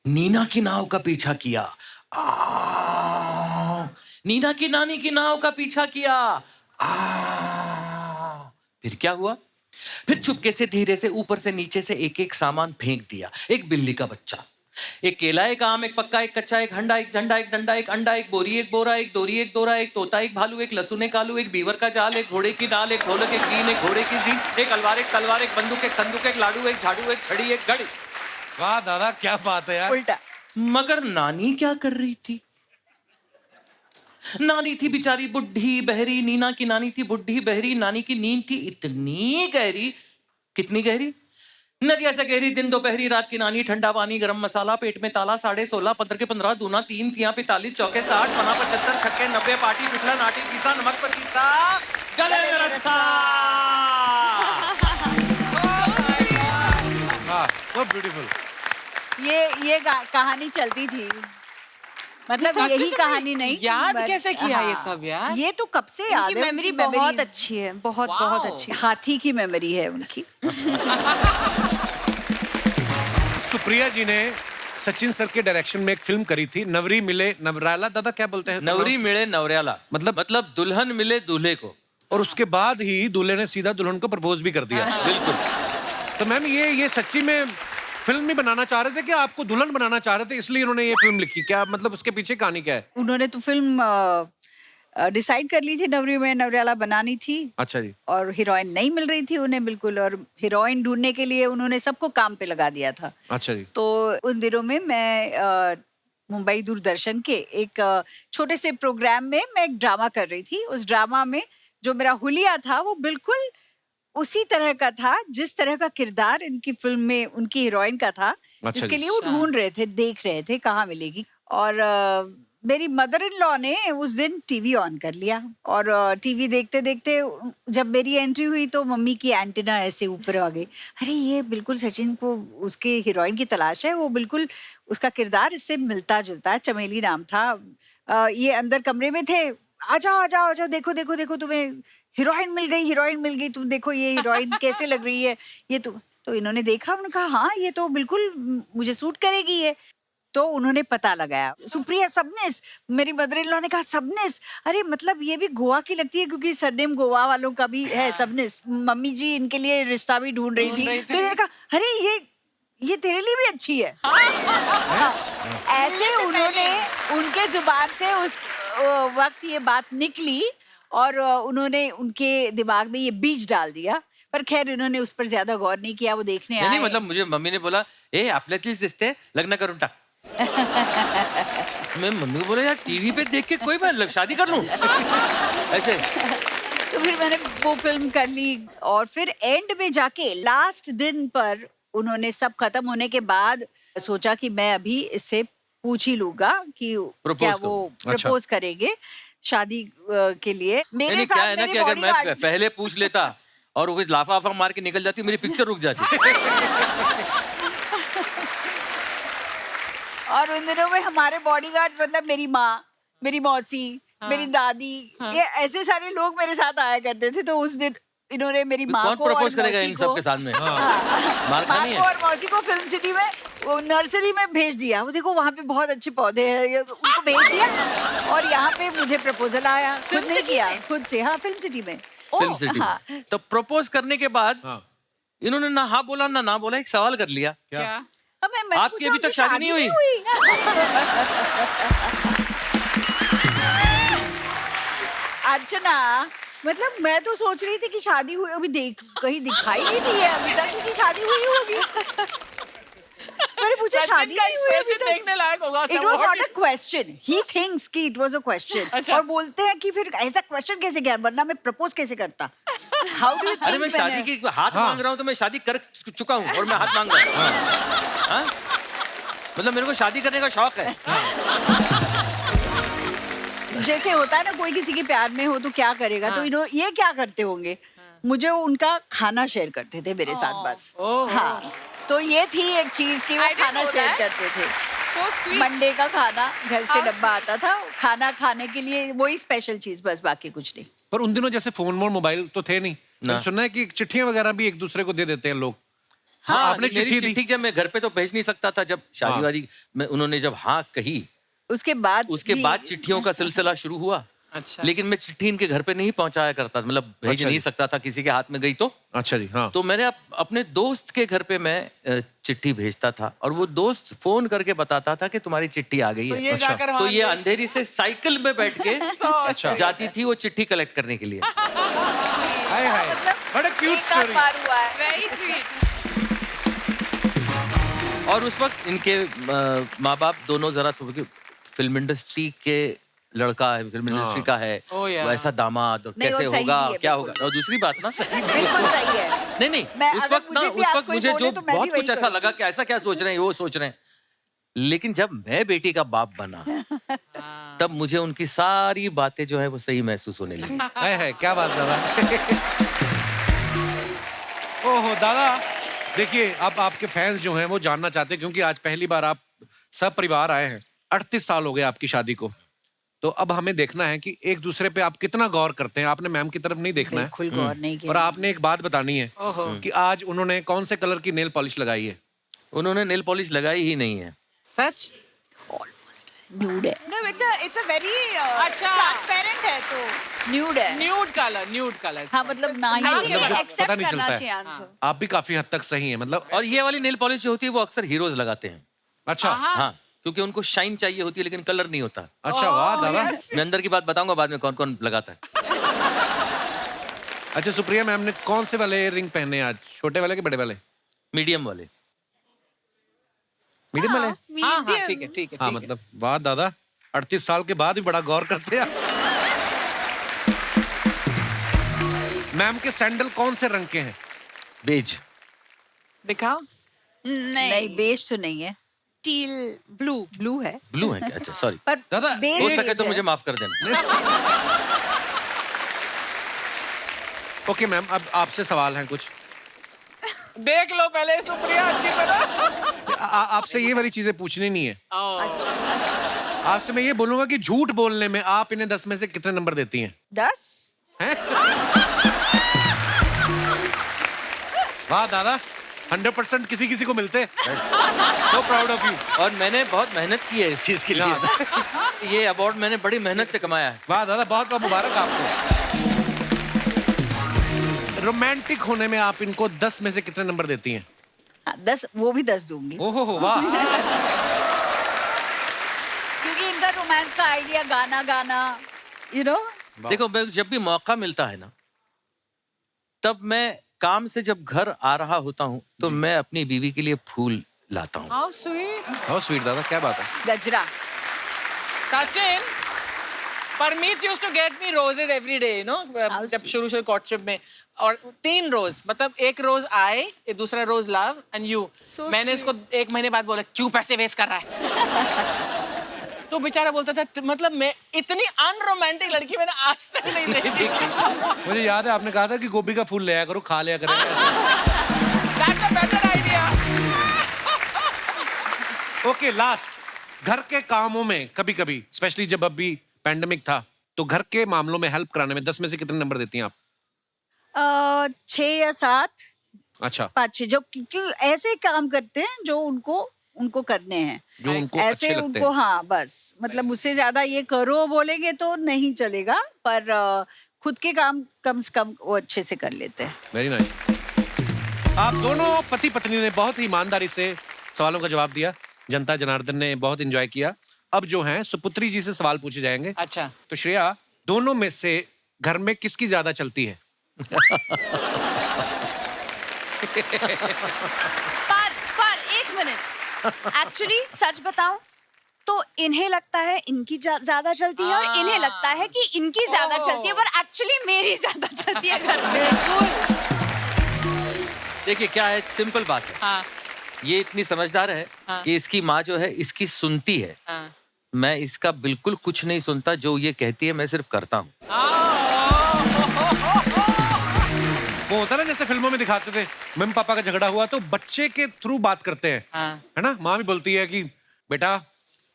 नीना की नाव का पीछा किया, नीना की नानी की नाव का पीछा किया। फिर क्या हुआ? फिर चुपके से धीरे से ऊपर से नीचे से एक एक सामान फेंक दिया। एक बिल्ली का बच्चा, एक केला, एक आम, एक पक्का, एक कच्चा, एक हंडा, एक झंडा, एक डंडा, एक अंडा, एक बोरी, एक बोरा, एक दोरी, एक दोरा, एक तोता, एक भालू, एक लहसुन, एक आलू, एक बीवर का जाल, एक घोड़े की नाल, एक ढोलक, एक बीन, एक घोड़े की जीन, एक अलवार, एक तलवार, एक बंदूक, एक संदूक, एक लाड़ू, एक झाड़ू, एक छड़ी, एक घड़ी। वाह दादा, क्या बात है यार। उल्टा। मगर नानी क्या कर रही थी? नानी थी बेचारी बुढ़ी बहरी। नीना की नानी थी बुढ़ी बहरी। नानी की नींद थी इतनी गहरी, कितनी गहरी? नदिया से गहरी, दिन दोपहरी, रात की नानी, ठंडा पानी, गरम मसाला, पेट में ताला, 16.5, 15 के 15, दूना 3, तिया 45, चौके 60, पना 75, छक्के 90, पाटी पिछला, नाटी पीसा, नमक पचीसा, गले में रस्सा। हाँ, so beautiful। ये कहानी चलती थी, मतलब यही कहानी नहीं। याद but- कैसे किया ये हाँ, सब यार? ये तो कब से याद इनकी है। मेमोरी उनकी बहुत memories- अच्छी है, बहुत Wow. बहुत अच्छी। हाथी की मेमोरी है उनकी। सुप्रिया जी ने सचिन सर के डायरेक्शन में एक फिल्म करी थी, नवरी मिले नवराला, दादा क्या बोलते हैं? नवरी मिले नवऱ्याला, मतलब दुल्हन मिले दूल्हे को। और उसके बाद ही दूल्हे ने सीधा दुल्हन को प्रपोज भी कर दिया। बिल्कुल। तो मैम ये सच्ची में फिल्म नहीं बनाना चाह रहे थे कि आपको दुल्हन बनाना चाह रहे थे, इसलिए उन्होंने ये फिल्म लिखी? क्या मतलब उसके पीछे कहानी क्या है? उन्होंने तो फिल्म डिसाइड कर ली थी, नवरी में नवरियाला बनानी थी। अच्छा जी। और हीरोइन नहीं मिल रही थी उन्हें बिल्कुल, और हीरोइन ढूंढने के लिए उन्होंने सबको काम पे लगा दिया था। अच्छा जी। तो उन दिनों में मैं मुंबई दूरदर्शन के एक छोटे से प्रोग्राम में मैं एक ड्रामा कर रही थी। उस ड्रामा में जो मेरा हुलिया था वो बिल्कुल उसी तरह का था जिस तरह का किरदार इनकी फिल्म में उनकी हीरोइन का था, जिसके लिए वो ढूंढ रहे थे, देख रहे थे कहाँ मिलेगी। और मेरी मदर इन लॉ ने उस दिन टीवी ऑन कर लिया, और टीवी देखते देखते जब मेरी एंट्री हुई तो मम्मी की एंटीना ऐसे ऊपर आ गई। अरे ये बिल्कुल सचिन को उसके हीरोइन की तलाश है, वो बिल्कुल उसका किरदार इससे मिलता जुलता है। चमेली नाम था। ये अंदर कमरे में थे, आ जाओ आ जाओ आ जाओ, देखो देखो देखो तुम्हें हीरोइन मिल गई, हीरोइन मिल गई, तुम देखो ये हीरोइन कैसे लग रही है ये। तो इन्होंने देखा, उन्होंने कहा हाँ ये तो बिल्कुल मुझे सूट करेगी ये। तो उन्होंने पता लगाया, सुप्रिया सबनिस। मेरी मदर इन लॉ ने कहा सबनिस, अरे मतलब ये भी गोवा की लगती है क्योंकि सरनेम गोवा वालों का भी है सबनिस। मम्मी जी इनके लिए रिश्ता भी ढूंढ रही थी। तो उन्होंने कहा अरे ये तेरे लिए भी अच्छी है। ऐसे उन्होंने उनके जुबान से उस वक्त ये बात निकली, और उन्होंने उनके दिमाग में ये बीज डाल दिया। पर खैर इन्होंने उस पर ज्यादा गौर नहीं किया, वो देखने आए। नहीं मतलब मुझे मम्मी ने बोला ए आपल्यातलीच दिसते, लग्न करून टाक। मैं मम्मी को बोला यार टीवी पे देख के कोई मैं शादी कर लूं ऐसे। तो फिर मैंने वो फिल्म कर ली, और फिर एंड में जाके लास्ट दिन पर उन्होंने सब खत्म होने के बाद सोचा कि मैं अभी इससे पूछ ही लूंगा कि क्या वो प्रपोज करेंगे शादी के लिए। मेरे क्या साथ है ना मेरे कि अगर मैं bodyguards- पहले पूछ लेता और वो लाफा आफा मार के निकल जाती, मेरी पिक्चर रुक जाती। और उन दिनों में हमारे बॉडीगार्ड्स मतलब मेरी माँ, मेरी मौसी, मेरी दादी, ये ऐसे सारे लोग मेरे साथ आया करते थे। तो उस दिन इन्होंने मेरी माँ कौन को और प्रपोज करेगा मौसी इन को- सबके सामने? हाँ। मार माँ खानी को है। और मौसी को फिल्म सिटी में वो नर्सरी में भेज दिया। वो देखो वहाँ पे बहुत अच्छे पौधे हैं, उनको भेज दिया। और यहाँ पे मुझे प्रपोजल आया, खुद नहीं किया, खुद से। हाँ फिल्म सिटी में। फिल्म सिटी हाँ। में। तो प्रपोज करने के बाद इन्होंने ना हाँ बोला ना बोला, एक सवाल कर लिया। क्या? अब मैंने आपकी पूछा, अभी तक उनकी शादी नहीं हुई? अर्चना, मतलब मैं तो सोच रही थी कि शादी हुई, अभी कहीं दिखाई नहीं दी है अभी तक कि शादी हुई होगी। मैंने पूछा सचिन शादी का नहीं हुई अभी expression तक। देखने लायक होगा। It was not a question. He thinks कि it was a question. अच्छा। और बोलते हैं कि फिर ऐसा क्वेश्चन कैसे किया, वरना मैं प्रपोज कैसे करता? How do you think? अरे मैं शादी की हाथ मांग रहा हूँ तो मैं शादी कर चुका हूँ और मैं हाथ मांग रहा हूँ। हाँ? मतलब मेरे को शादी करने का शौक है। जैसे होता है ना कोई किसी के प्यार में हो तो क्या करेगा, तो ये क्या करते होंगे। मुझे उनका खाना शेयर करते थे मेरे साथ बस। हाँ, तो ये थी एक चीज कि वो I didn't खाना know शेयर that. करते थे। So sweet. मंडे का खाना घर से डब्बा आता था, खाना खाने के लिए वही स्पेशल चीज, बस बाकी कुछ नहीं। पर उन दिनों जैसे फोन मोबाइल तो थे नहीं, मैंने सुना है कि चिट्ठियां वगैरह भी एक दूसरे को दे देते हैं लोग। हाँ, आपने चिट्ठी दी? जब मैं घर पे तो भेज नहीं सकता था, जब शादी वादी में उन्होंने जब हाँ कही उसके बाद भी- चिट्ठियों का सिलसिला शुरू हुआ। अच्छा। लेकिन मैं चिट्ठी इनके घर पे नहीं पहुंचाया करता, मतलब भेज अच्छा नहीं जी। सकता था, किसी के हाथ में गई तो। अच्छा जी। हाँ। तो मैंने अपने दोस्त के घर पे मैं चिट्ठी भेजता था, और वो दोस्त फोन करके बताता था कि तुम्हारी चिट्ठी आ गई तो है। ये जाकर तो वहाँ ये पे- अंधेरी से साइकिल में बैठ के अच्छा। जाती थी वो चिट्ठी कलेक्ट करने के लिए। हाय हाय, बड़ा क्यूट एक आध स्टोरी। बार हुआ है। Very sweet. और उस वक्त इनके माँ बाप दोनों जरा फिल्म इंडस्ट्री के लड़का है, फिल्म इंडस्ट्री का है, Oh, yeah. वैसा दामाद, और नहीं, और कैसे सही होगा भी है, क्या बिल्कुल। होगा। और दूसरी बात ना बिल्कुल सही है। नहीं नहीं मैं- उस अगर वक्त ना मुझे भी उस आज वक्त कोई मुझे बोले जो तो मैं भी बहुत वही कुछ ऐसा करूंगी। लगा कि ऐसा क्या सोच रहे हैं, वो सोच रहे हैं। लेकिन जब मैं बेटी का बाप बना तब मुझे उनकी सारी बातें जो है वो सही महसूस होने लगी। हाय हाय, क्या बात दादा। ओहो दादा, देखिए अब आपके फैंस जो हैं वो जानना चाहते हैं, क्योंकि आज पहली बार आप सब परिवार आए हैं। 38 साल हो गए आपकी शादी को, तो अब हमें देखना है कि एक दूसरे पे आप कितना गौर करते हैं। आपने मैम की तरफ नहीं देखना है, बिल्कुल गौर नहीं किया। और आपने एक बात बतानी है कि आज उन्होंने कौन से कलर की नेल पॉलिश लगाई है। उन्होंने नेल पॉलिश लगाई ही नहीं है। सच? न्यूड है, No, it's a very अच्छा। transparent है तो न्यूड है। Nude colour. हाँ मतलब ना ही I होगा। think मतलब accept पता नहीं करना चलता है। चाहिए आंसर। आप भी काफी हद तक सही है मतलब। और ये वाली नेल पॉलिश जो होती है वो अक्सर हीरोज लगाते हैं। अच्छा हाँ, क्योंकि उनको शाइन चाहिए होती है लेकिन कलर नहीं होता। अच्छा, वाह दादा। मैं अंदर की बात बताऊंगा बाद में कौन कौन लगाता है। अच्छा सुप्रिया मैम ने कौन से वाले रिंग पहने आज, छोटे वाले के बड़े वाले? मीडियम वाले। मीडियम वाले? हाँ Medium। ठीक है। हाँ मतलब वाह दादा, 38 साल के बाद भी बड़ा गौर करते हैं। मैम के सैंडल कौन से रंग के हैं? बेज। दिखाओ। नहीं, बेज तो नहीं है, टील ब्लू। ब्लू है। ब्लू है क्या? अच्छा सॉरी। पर दादा, बेज हो बेज सके तो है। मुझे माफ कर देना। ओके मैम, अब आपसे सवाल हैं कुछ। देख लो पहले सुप्रिया अच्छी तरह। आपसे ये वाली चीजें पूछनी नहीं है। ओ, आपसे मैं ये बोलूंगा कि झूठ बोलने में आप इन्हें 10 में से कितने नंबर देती हैं? 10। हैं? वाह दादा, 100% किसी को मिलते। So proud of you. और मैंने बहुत मेहनत की है इस चीज के लिए। ये अवार्ड मैंने बड़ी मेहनत से कमाया है। वाह दादा, बहुत बहुत मुबारक आपको। रोमांटिक होने में आप इनको 10 में से कितने नंबर देती हैं? 10, वो भी 10 दूंगी, ओहो वाह। क्योंकि इनका रोमांस का आइडिया गाना यू नो। देखो मैं जब भी मौका मिलता है ना, तब मैं काम से जब घर आ रहा होता हूँ तो मैं अपनी बीवी के लिए फूल लाता हूँ। How sweet. हाउ स्वीट दादा, क्या बात है। गजरा। Sachin, Parmeet used to get me roses every day, you know, जब शुरू कोर्टशिप में, और 3 रोज, मतलब एक रोज आए, दूसरा रोज लव एंड यू। So मैंने sweet. इसको 1 महीने बाद बोला क्यों पैसे वेस्ट कर रहा है। तो बेचारा बोलता था मतलब मैं इतनी अनरोमांटिक लड़की मैंने आज तक नहीं देखी। मुझे याद है आपने कहा था कि गोभी का फूल ले आया करो, खा लिया करेंगे। That's a better idea. Okay last, घर के कामों में कभी कभी, स्पेशली जब अभी पैंडेमिक था, तो घर के मामलों में हेल्प कराने में 10 में से कितने नंबर देती हैं आप? 6 या 7, अच्छा, 5-6, जो क्योंकि ऐसे काम करते हैं जो उनको करने हैं, जो उनको ऐसे अच्छे लगते उनको, हैं। हाँ बस, मतलब उससे ज्यादा ये करो बोलेंगे तो नहीं चलेगा, पर खुद के काम कम से कम वो अच्छे से कर लेते हैं। Very nice. आप दोनों पति पत्नी ने बहुत ही ईमानदारी से सवालों का जवाब दिया। जनता जनार्दन ने बहुत एंजॉय किया। अब जो हैं सुपुत्री जी से सवाल पूछे जाएंगे। अच्छा, तो श्रेया, दोनों में से घर में किसकी ज्यादा चलती है? पर 1 मिनट, एक्चुअली सच बताऊं तो इन्हें लगता है इनकी ज्यादा चलती है और इन्हें लगता है कि इनकी ज्यादा चलती है, पर एक्चुअली मेरी ज्यादा चलती है घर में। देखिए क्या है, सिंपल बात है। हाँ ये इतनी समझदार है हाँ। कि इसकी माँ जो है इसकी सुनती है। हाँ। मैं इसका बिल्कुल कुछ नहीं सुनता, जो ये कहती है मैं सिर्फ करता हूँ। वो होता है ना जैसे फिल्मों में दिखाते थे, मम्मी पापा का झगड़ा हुआ तो बच्चे के थ्रू बात करते हैं, हाँ। है ना। माँ भी बोलती है कि बेटा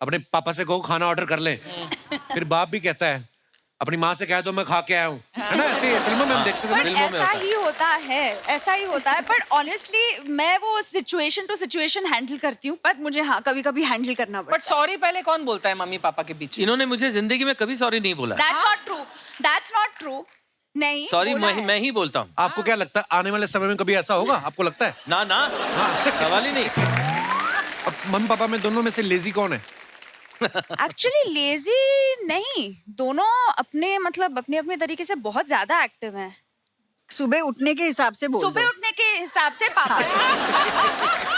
अपने पापा से कहो खाना ऑर्डर कर ले। फिर बाप भी कहता है अपनी माँ से कह दो मैं खा के आया हूँ, है ना। ऐसे फिल्मों में हम देखते थे। पर फिल्मों में ऐसा होता है। ही होता है, ऐसा ही होता है, पर ऑनेस्टली मैं वो सिचुएशन टू सिचुएशन हैंडल करती हूँ, पर मुझे हाँ कभी कभी हैंडल करना बट पड़ता है। सॉरी पहले कौन बोलता है मम्मी पापा के बीच में? इन्होंने मुझे जिंदगी में कभी सॉरी नहीं बोला। That's not true, that's not true. नहीं सॉरी बोला है। मैं ही बोलता हूँ। आपको क्या लगता है आने वाले समय में कभी ऐसा होगा? आपको लगता है? ना ना, सवाल ही नहीं। अब मम्मी पापा में दोनों में से लेजी कौन है? एक्चुअली लेजी नहीं, दोनों अपने मतलब अपने अपने तरीके से बहुत ज्यादा एक्टिव हैं। सुबह उठने के हिसाब से बोल सुबह दो। उठने के हिसाब से पापा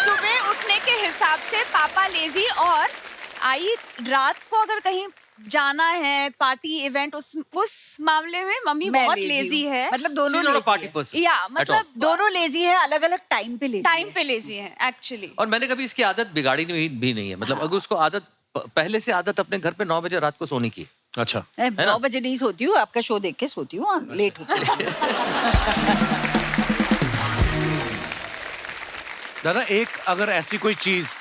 सुबह उठने के हिसाब से पापा लेजी, और आई रात को अगर कहीं जाना है पार्टी इवेंट, उस मामले में मम्मी मैं बहुत lazy लेजी हूँ। है। मतलब दोनों She's not a lazy party है। person या at all। मतलब दोनों लेजी है, अलग अलग टाइम पे लेजी टाइम पे लेजी है एक्चुअली। और मैंने कभी इसकी आदत बिगाड़ी भी नहीं है। मतलब अगर उसको आदत पहले से आदत अपने घर पे 9 बजे रात को सोने की। अच्छा, है। 9 बजे नहीं सोती हूँ, आपका शो देख के सोती हूँ, लेट होती हूँ। दादा एक अगर ऐसी कोई चीज,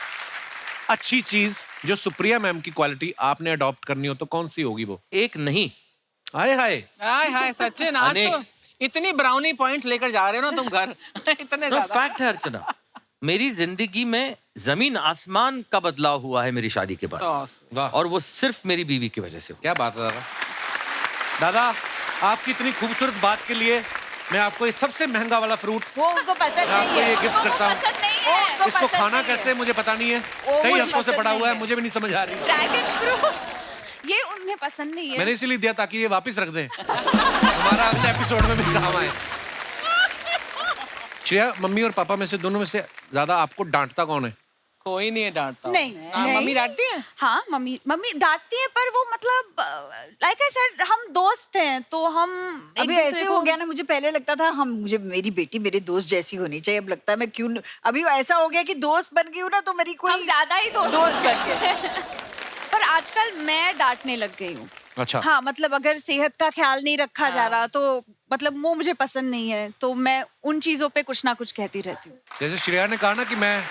अच्छी चीज जो सुप्रिया मैम की क्वालिटी आपने अडॉप्ट करनी हो तो कौन सी होगी वो? एक नहीं, हाय हाय, हाय हाय सचिन, आज अनेक। तो इतनी ब्राउनी पॉइंट्स लेकर जा रहे हो ना तुम घर। इतने no, ज्यादा। फैक्ट है अर्चना। मेरी जिंदगी में जमीन आसमान का बदलाव हुआ है मेरी शादी के बाद, सॉस वाह, और वो सिर्फ मेरी बीवी की वजह से हुआ। क्या बात है दादा। दादा, आपकी इतनी खूबसूरत बात के लिए मैं आपको ये सबसे महंगा वाला फ्रूट वो उनको पसंद मैं आपको नहीं ये है। गिफ्ट करता हूँ। पसंद नहीं वो है। उनको इसको पसंद खाना नहीं है। कैसे मुझे पता नहीं है, वो कई मुझे हफ्तों से पसंद पड़ा नहीं हुआ है, है। मुझे भी नहीं समझ आ रही। ड्रैगन फ्रूट ये उन्हें पसंद नहीं है। मैंने इसीलिए दिया ताकि ये वापस रख दें, हमारा अगले एपिसोड में भी काम आए। श्रेया, मम्मी और पापा में से दोनों में से ज्यादा आपको डांटता कौन है? कोई नहीं है डांटता। नहीं, हाँ, नहीं। मम्मी डांटती है। हाँ, मम्मी डांटती है, पर वो मतलब लाइक आई सेड, हम दोस्त हैं तो हम एक अभी दूसरे ऐसे को- हो गया ना, मुझे पहले लगता था हम मुझे मेरी बेटी मेरे दोस्त जैसी होनी चाहिए, अब लगता है मैं क्यों अभी ऐसा हो गया कि दोस्त बन गई हूँ ना, तो मेरी कोई हम ज्यादा ही दोस्त बन गए। पर आजकल मैं डांटने लग गई हूँ। अच्छा। हाँ, मतलब अगर सेहत का ख्याल नहीं रखा जा रहा तो मतलब वो मुझे पसंद नहीं है, तो मैं उन चीजों पे कुछ ना कुछ कहती रहती हूँ। जैसे श्रेया ने कहा ना कि मैं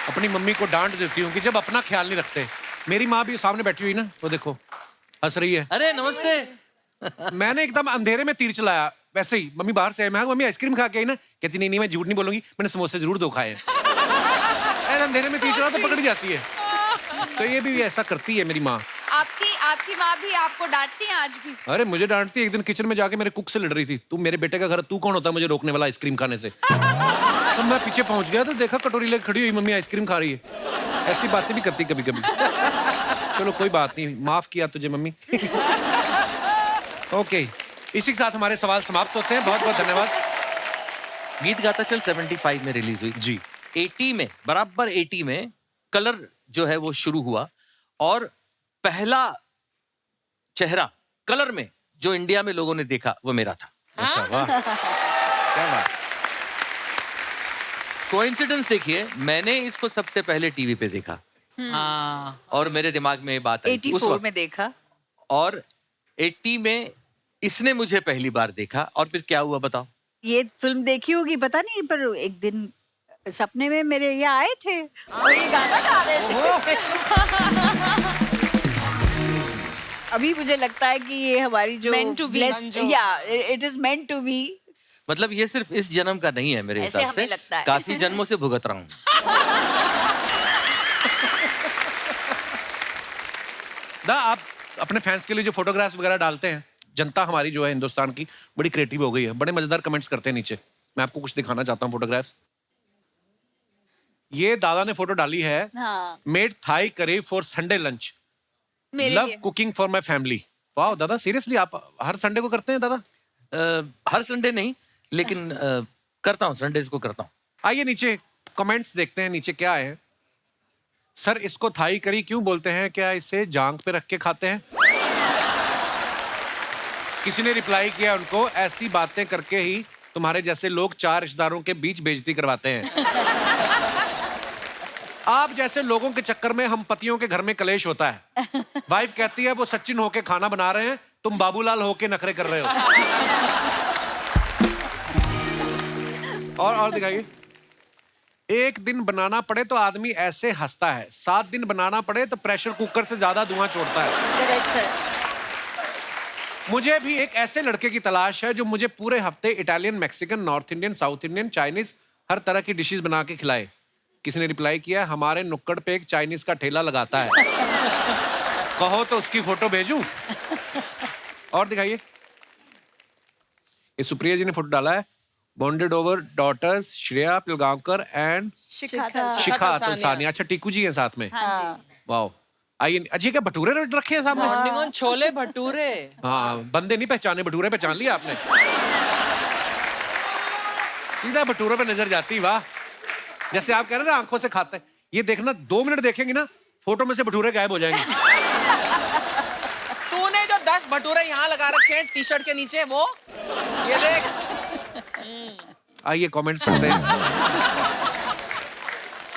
अपनी मम्मी को डांट देती हूँ कि जब अपना ख्याल नहीं रखते। मेरी माँ भी सामने बैठी हुई ना, वो देखो हंस रही है। अरे नमस्ते। मैंने एकदम अंधेरे में तीर चलाया, वैसे ही मम्मी बाहर से आई, मैं मम्मी आइसक्रीम खा के आई ना, कहती नहीं नहीं मैं झूठ नहीं बोलूंगी, मैंने समोसे जरूर दो खाए हैं। ऐसे अंधेरे में तीर चला तो पकड़ जाती है, तो ये भी ऐसा करती है मेरी माँ। आपकी माँ भी आपको डांटती है आज भी? अरे मुझे डांटती है, एक दिन किचन में जाके मेरे कुक से लड़ रही थी, तू मेरे बेटे का घर, तू कौन होता है मुझे रोकने वाला आइसक्रीम खाने से। तो मैं पीछे पहुंच गया तो देखा कटोरी लेकर खड़ी हुई मम्मी आइसक्रीम खा रही है। ऐसी बातें भी करती कभी कभी। चलो कोई बात नहीं, माफ किया तुझे मम्मी। ओके, इसी के साथ हमारे सवाल समाप्त होते हैं। बहुत बहुत धन्यवाद। गीत गाता चल 75 में रिलीज हुई जी। 80 में, बराबर 80 में कलर जो है वो शुरू हुआ, और पहला चेहरा कलर में जो इंडिया में लोगों ने देखा वो मेरा था। अच्छा, वाह, क्या बात। कोइंसिडेंस देखिए, मैंने इसको सबसे पहले टीवी पे देखा हाँ। और मेरे दिमाग में ये बात आई थी उस 84 वक्त। में देखा। और 80 में इसने मुझे पहली बार देखा, और फिर क्या हुआ बताओ? ये फिल्म देखी होगी पता नहीं, पर एक दिन सपने में मेरे ये आए थे और ये गाना गा रहे थे। अभी मुझे लगता है कि ये हमारी जो Meant to be. It is meant to be. मतलब ये सिर्फ इस जन्म का नहीं है मेरे ऐसे हिसाब हमें से, लगता है। काफी जन्मों से भुगत रहा हूँ। आप अपने फैंस के लिए जो फोटोग्राफ्स वगैरह डालते हैं, जनता हमारी जो है हिंदुस्तान की बड़ी क्रिएटिव हो गई है, बड़े मजेदार कमेंट्स करते हैं नीचे। मैं आपको कुछ दिखाना चाहता हूँ फोटोग्राफ्स। ये दादा ने फोटो डाली है, हाँ, made Thai curry for Sunday lunch, मेरे लव लिए। Cooking for my family. वाह दादा, सीरियसली आप हर संडे को करते हैं दादा? हर संडे नहीं, लेकिन करता हूँ, संडेज को करता हूँ। आइए नीचे कमेंट्स देखते हैं, नीचे क्या है। सर इसको थाई करी क्यों बोलते हैं, क्या इसे जांग पे रख के खाते हैं? किसी ने रिप्लाई किया उनको, ऐसी बातें करके ही तुम्हारे जैसे लोग 4 रिश्तेदारों के बीच बेइज्जती करवाते हैं। आप जैसे लोगों के चक्कर में हम पतियों के घर में कलेश होता है। वाइफ कहती है वो सचिन होके खाना बना रहे हैं, तुम बाबूलाल होके नखरे कर रहे हो। और दिखाइए। एक दिन बनाना पड़े तो आदमी ऐसे हंसता है, 7 दिन बनाना पड़े तो प्रेशर कुकर से ज्यादा धुआं छोड़ता है। करेक्ट है। मुझे भी एक ऐसे लड़के की तलाश है जो मुझे पूरे हफ्ते Italian, Mexican, north Indian, south Indian, Chinese हर तरह की डिशेस बना के खिलाए। किसी ने रिप्लाई किया, हमारे नुक्कड़ पे एक चाइनीज का ठेला लगाता है, कहो तो उसकी फोटो भेजूं। और दिखाइए, ये सुप्रिया जी ने फोटो डाला है, bonded over daughters Shreya Pilgaonkar and Shikha Shikha Talsania. अच्छा, टीकू जी हैं साथ में। हाँ जी। वाह, आइए। अजय क्या भटूरे रखे हैं सामने? Morning on chole bhature. हाँ, बंदे नहीं पहचाने, भटूरे पहचान लिया आपने। सीधा भटूरे पे नजर जाती। वाह, जैसे आप कह रहे हैं ना आंखों से खाते हैं, ये देखना 2 मिनट देखेंगे ना, फोटो में से भटूरे गायब हो जाएंगे। तूने जो 10 भटूरे यहाँ लगा रखे हैं टी शर्ट के नीचे, वो ये देख। आइए कमेंट्स पढ़ते हैं।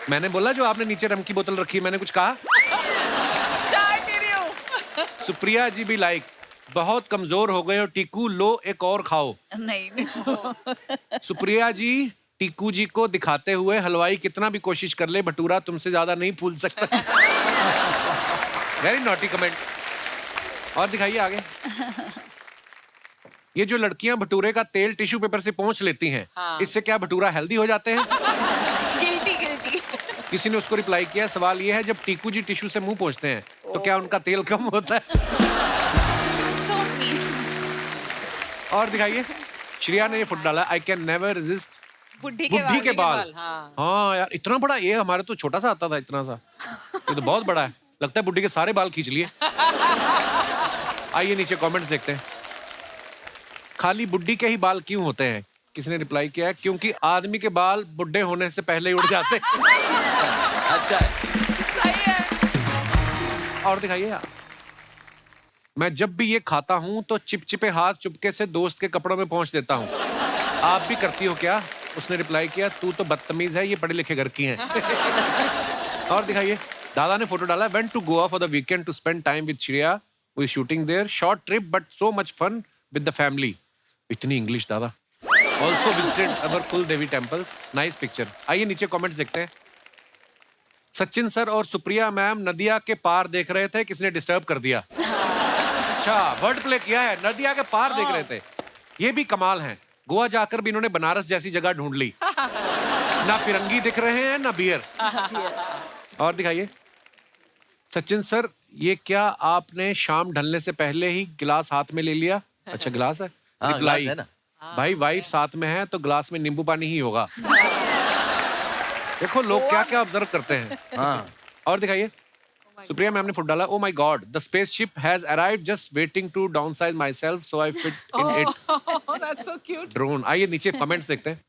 मैंने बोला जो आपने नीचे रम की बोतल रखी है, मैंने कुछ कहा? चाय पी रही हूँ। सुप्रिया जी भी लाइक, बहुत कमजोर हो गए हो टीकू, लो एक और खाओ। नहीं। सुप्रिया जी, टीकू जी को दिखाते हुए हलवाई कितना भी कोशिश कर ले, भटूरा तुमसे ज्यादा नहीं फूल सकता। Very naughty comment. और दिखाइए आगे। ये जो लड़कियां भटूरे का तेल टिश्यू पेपर से पोंछ लेती हैं, हाँ। इससे क्या भटूरा हेल्दी हो जाते हैं? किसी ने उसको रिप्लाई किया, सवाल ये है जब टीकू जी टिश्यू से मुंह पोंछते हैं तो क्या उनका तेल कम होता है? So mean. और दिखाइए, श्रेया ने ये फुट डाला, आई कैन नेवर रेजिस्ट बुढ़ी बुढ़ी के बाल। हाँ। हाँ यार, इतना बड़ा, ये हमारे तो छोटा सा आता था, इतना सा, ये तो बहुत बड़ा है। लगता है बुढ़ी के सारे बाल खींच लिए। आइए नीचे कमेंट्स देखते हैं। खाली बुढ़ी के ही बाल क्यों होते हैं? किसी ने रिप्लाई किया है, क्योंकि आदमी के बाल बुढ़े होने से पहले ही उड़ जाते हैं। अच्छा है। सही है। और दिखाइए यार, मैं जब भी ये खाता हूं तो चिपचिपे हाथ चुपके से दोस्त के कपड़ों में पहुंच देता हूं। आप भी करती हो क्या? उसने रिप्लाई किया, तू तो बदतमीज है, ये पढ़े लिखे घर की हैं। और दिखाइए, दादा ने फोटो डाला, went to Goa for the weekend to spend time with Shreya, we shooting there, short trip but so much fun with the family. इतनी इंग्लिश दादा। Also visited our kul devi temples, nice picture. आइए नीचे कमेंट्स देखते हैं। सचिन सर और Supriya ma'am नदिया के पार देख रहे थे, किसने डिस्टर्ब कर दिया? अच्छा, वर्ड प्ले किया है, नदिया के पार देख रहे थे। ये भी कमाल है, गोवा जाकर भी इन्होंने बनारस जैसी जगह ढूंढ ली। ना फिरंगी दिख रहे हैं ना बियर। और दिखाइए, सचिन सर ये क्या आपने शाम ढलने से पहले ही गिलास हाथ में ले लिया? अच्छा गिलास है। हाँ, रिप्लाई, गिलास है ना। भाई वाइफ साथ में है तो गिलास में नींबू पानी ही होगा। देखो लोग क्या क्या ऑब्जर्व करते हैं। हाँ। और दिखाइए, सुप्रिया मैम ने फुट डाला, oh my god the spaceship has arrived, just waiting to downsize myself so I fit in it. Oh, that's so cute. Drone. आइए नीचे कमेंट्स देखते हैं।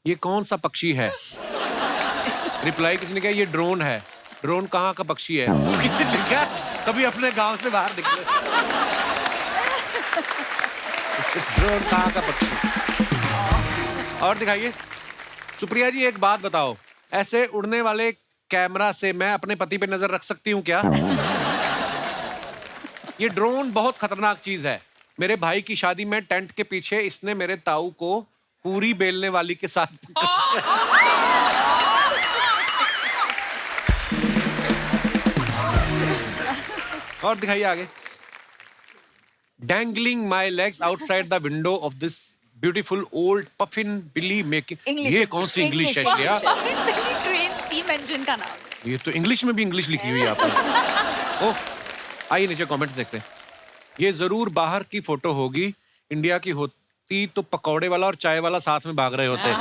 ये कौन सा पक्षी है? रिप्लाई किसने किया, ये ड्रोन है। ड्रोन कहाँ का पक्षी है? किसी ने लिखा, कभी अपने गांव से बाहर निकले। ड्रोन कहाँ का पक्षी? और दिखाइए, सुप्रिया जी एक बात बताओ, ऐसे उड़ने वाले कैमरा से मैं अपने पति पे नजर रख सकती हूँ क्या? ये ड्रोन बहुत खतरनाक चीज है। मेरे भाई की शादी में टेंट के पीछे इसने मेरे ताऊ को पूरी बेलने वाली के साथ और दिखाइए आगे, dangling my legs outside the window of this beautiful old Puffing Billy making. ये कौन सी इंग्लिश है श्रेया? ट्रेन स्टीम इंजन का नाम। ये तो इंग्लिश में भी इंग्लिश लिखी हुई है आपने। ओफ। आइए नीचे कमेंट्स देखते हैं। ये जरूर बाहर की फोटो होगी, इंडिया की होती तो पकौड़े वाला और चाय वाला साथ में भाग रहे होते।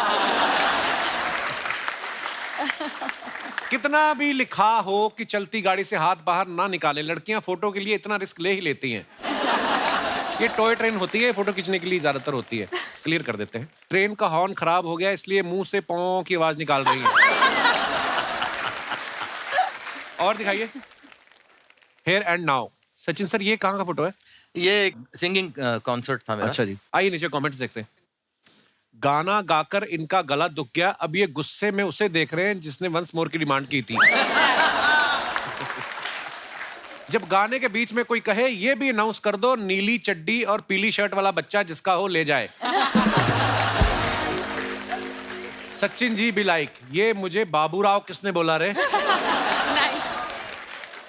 कितना भी लिखा हो कि चलती गाड़ी से हाथ बाहर ना निकालें, लड़कियां फोटो के लिए इतना रिस्क ले ही लेती हैं। ये टॉय ट्रेन होती है, फोटो खींचने के लिए ज्यादातर होती है। क्लियर कर देते हैं। ट्रेन का हॉर्न खराब हो गया इसलिए मुंह से पौ की आवाज निकाल रही है। और दिखाइए, here and now. Sachin sir ये कहाँ का फोटो है? ये सिंगिंग कॉन्सर्ट था मेरा। अच्छा जी। आइए नीचे कमेंट्स देखते हैं। गाना गाकर इनका गला दुख गया, अब ये गुस्से में उसे देख रहे हैं जिसने वंस मोर की डिमांड की थी। जब गाने के बीच में कोई कहे ये भी अनाउंस कर दो, नीली चड्डी और पीली शर्ट वाला बच्चा जिसका हो ले जाए। सचिन जी भी लाइक, ये मुझे बाबूराव किसने बोला रे?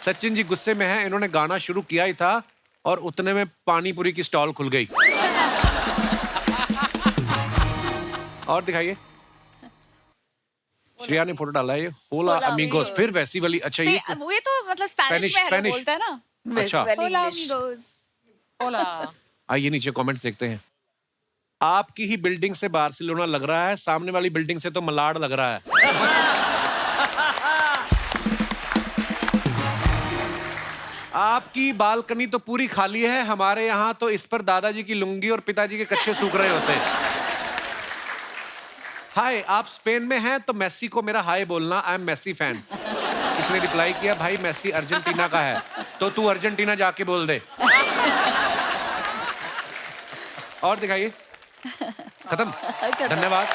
सचिन जी गुस्से में हैं, इन्होंने गाना शुरू किया ही था और उतने में पानी पूरी की स्टॉल खुल गई। और दिखाइए, श्रेया ने फोटो डाला है, होला अमीगोस, फिर वैसी वाली। अच्छा ये वो तो मतलब स्पेनिश में स्पेनिश बोलता है ना। अच्छा। होला अमीगोस। Hola. आइए नीचे कमेंट्स देखते हैं। आपकी ही बिल्डिंग से बार्सिलोना लग रहा है, सामने वाली बिल्डिंग से तो मलाड लग रहा है। आपकी बालकनी तो पूरी खाली है, हमारे यहाँ तो इस पर दादाजी की लुंगी और पिताजी के कच्चे सूख रहे होते हैं। हाय, आप स्पेन में हैं तो मेसी को मेरा हाय बोलना, आई एम मेसी फैन। इसने रिप्लाई किया, भाई मेसी अर्जेंटीना का है तो तू अर्जेंटीना जाके बोल दे। और दिखाइए, खत्म। धन्यवाद।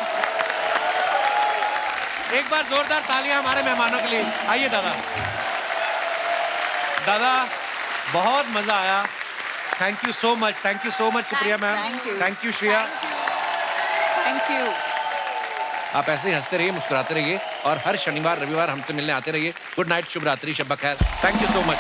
एक बार जोरदार तालियां हमारे मेहमानों के लिए। आइए दादा। दादा बहुत मजा आया। Thank you so much, thank you so much Supriya ma'am, thank you Shreya, thank you. आप ऐसे ही हंसते रहिए, मुस्कुराते रहिए और हर शनिवार रविवार हमसे मिलने आते रहिए। गुड नाइट, शुभ रात्रि, शब बखैर। Thank you so much.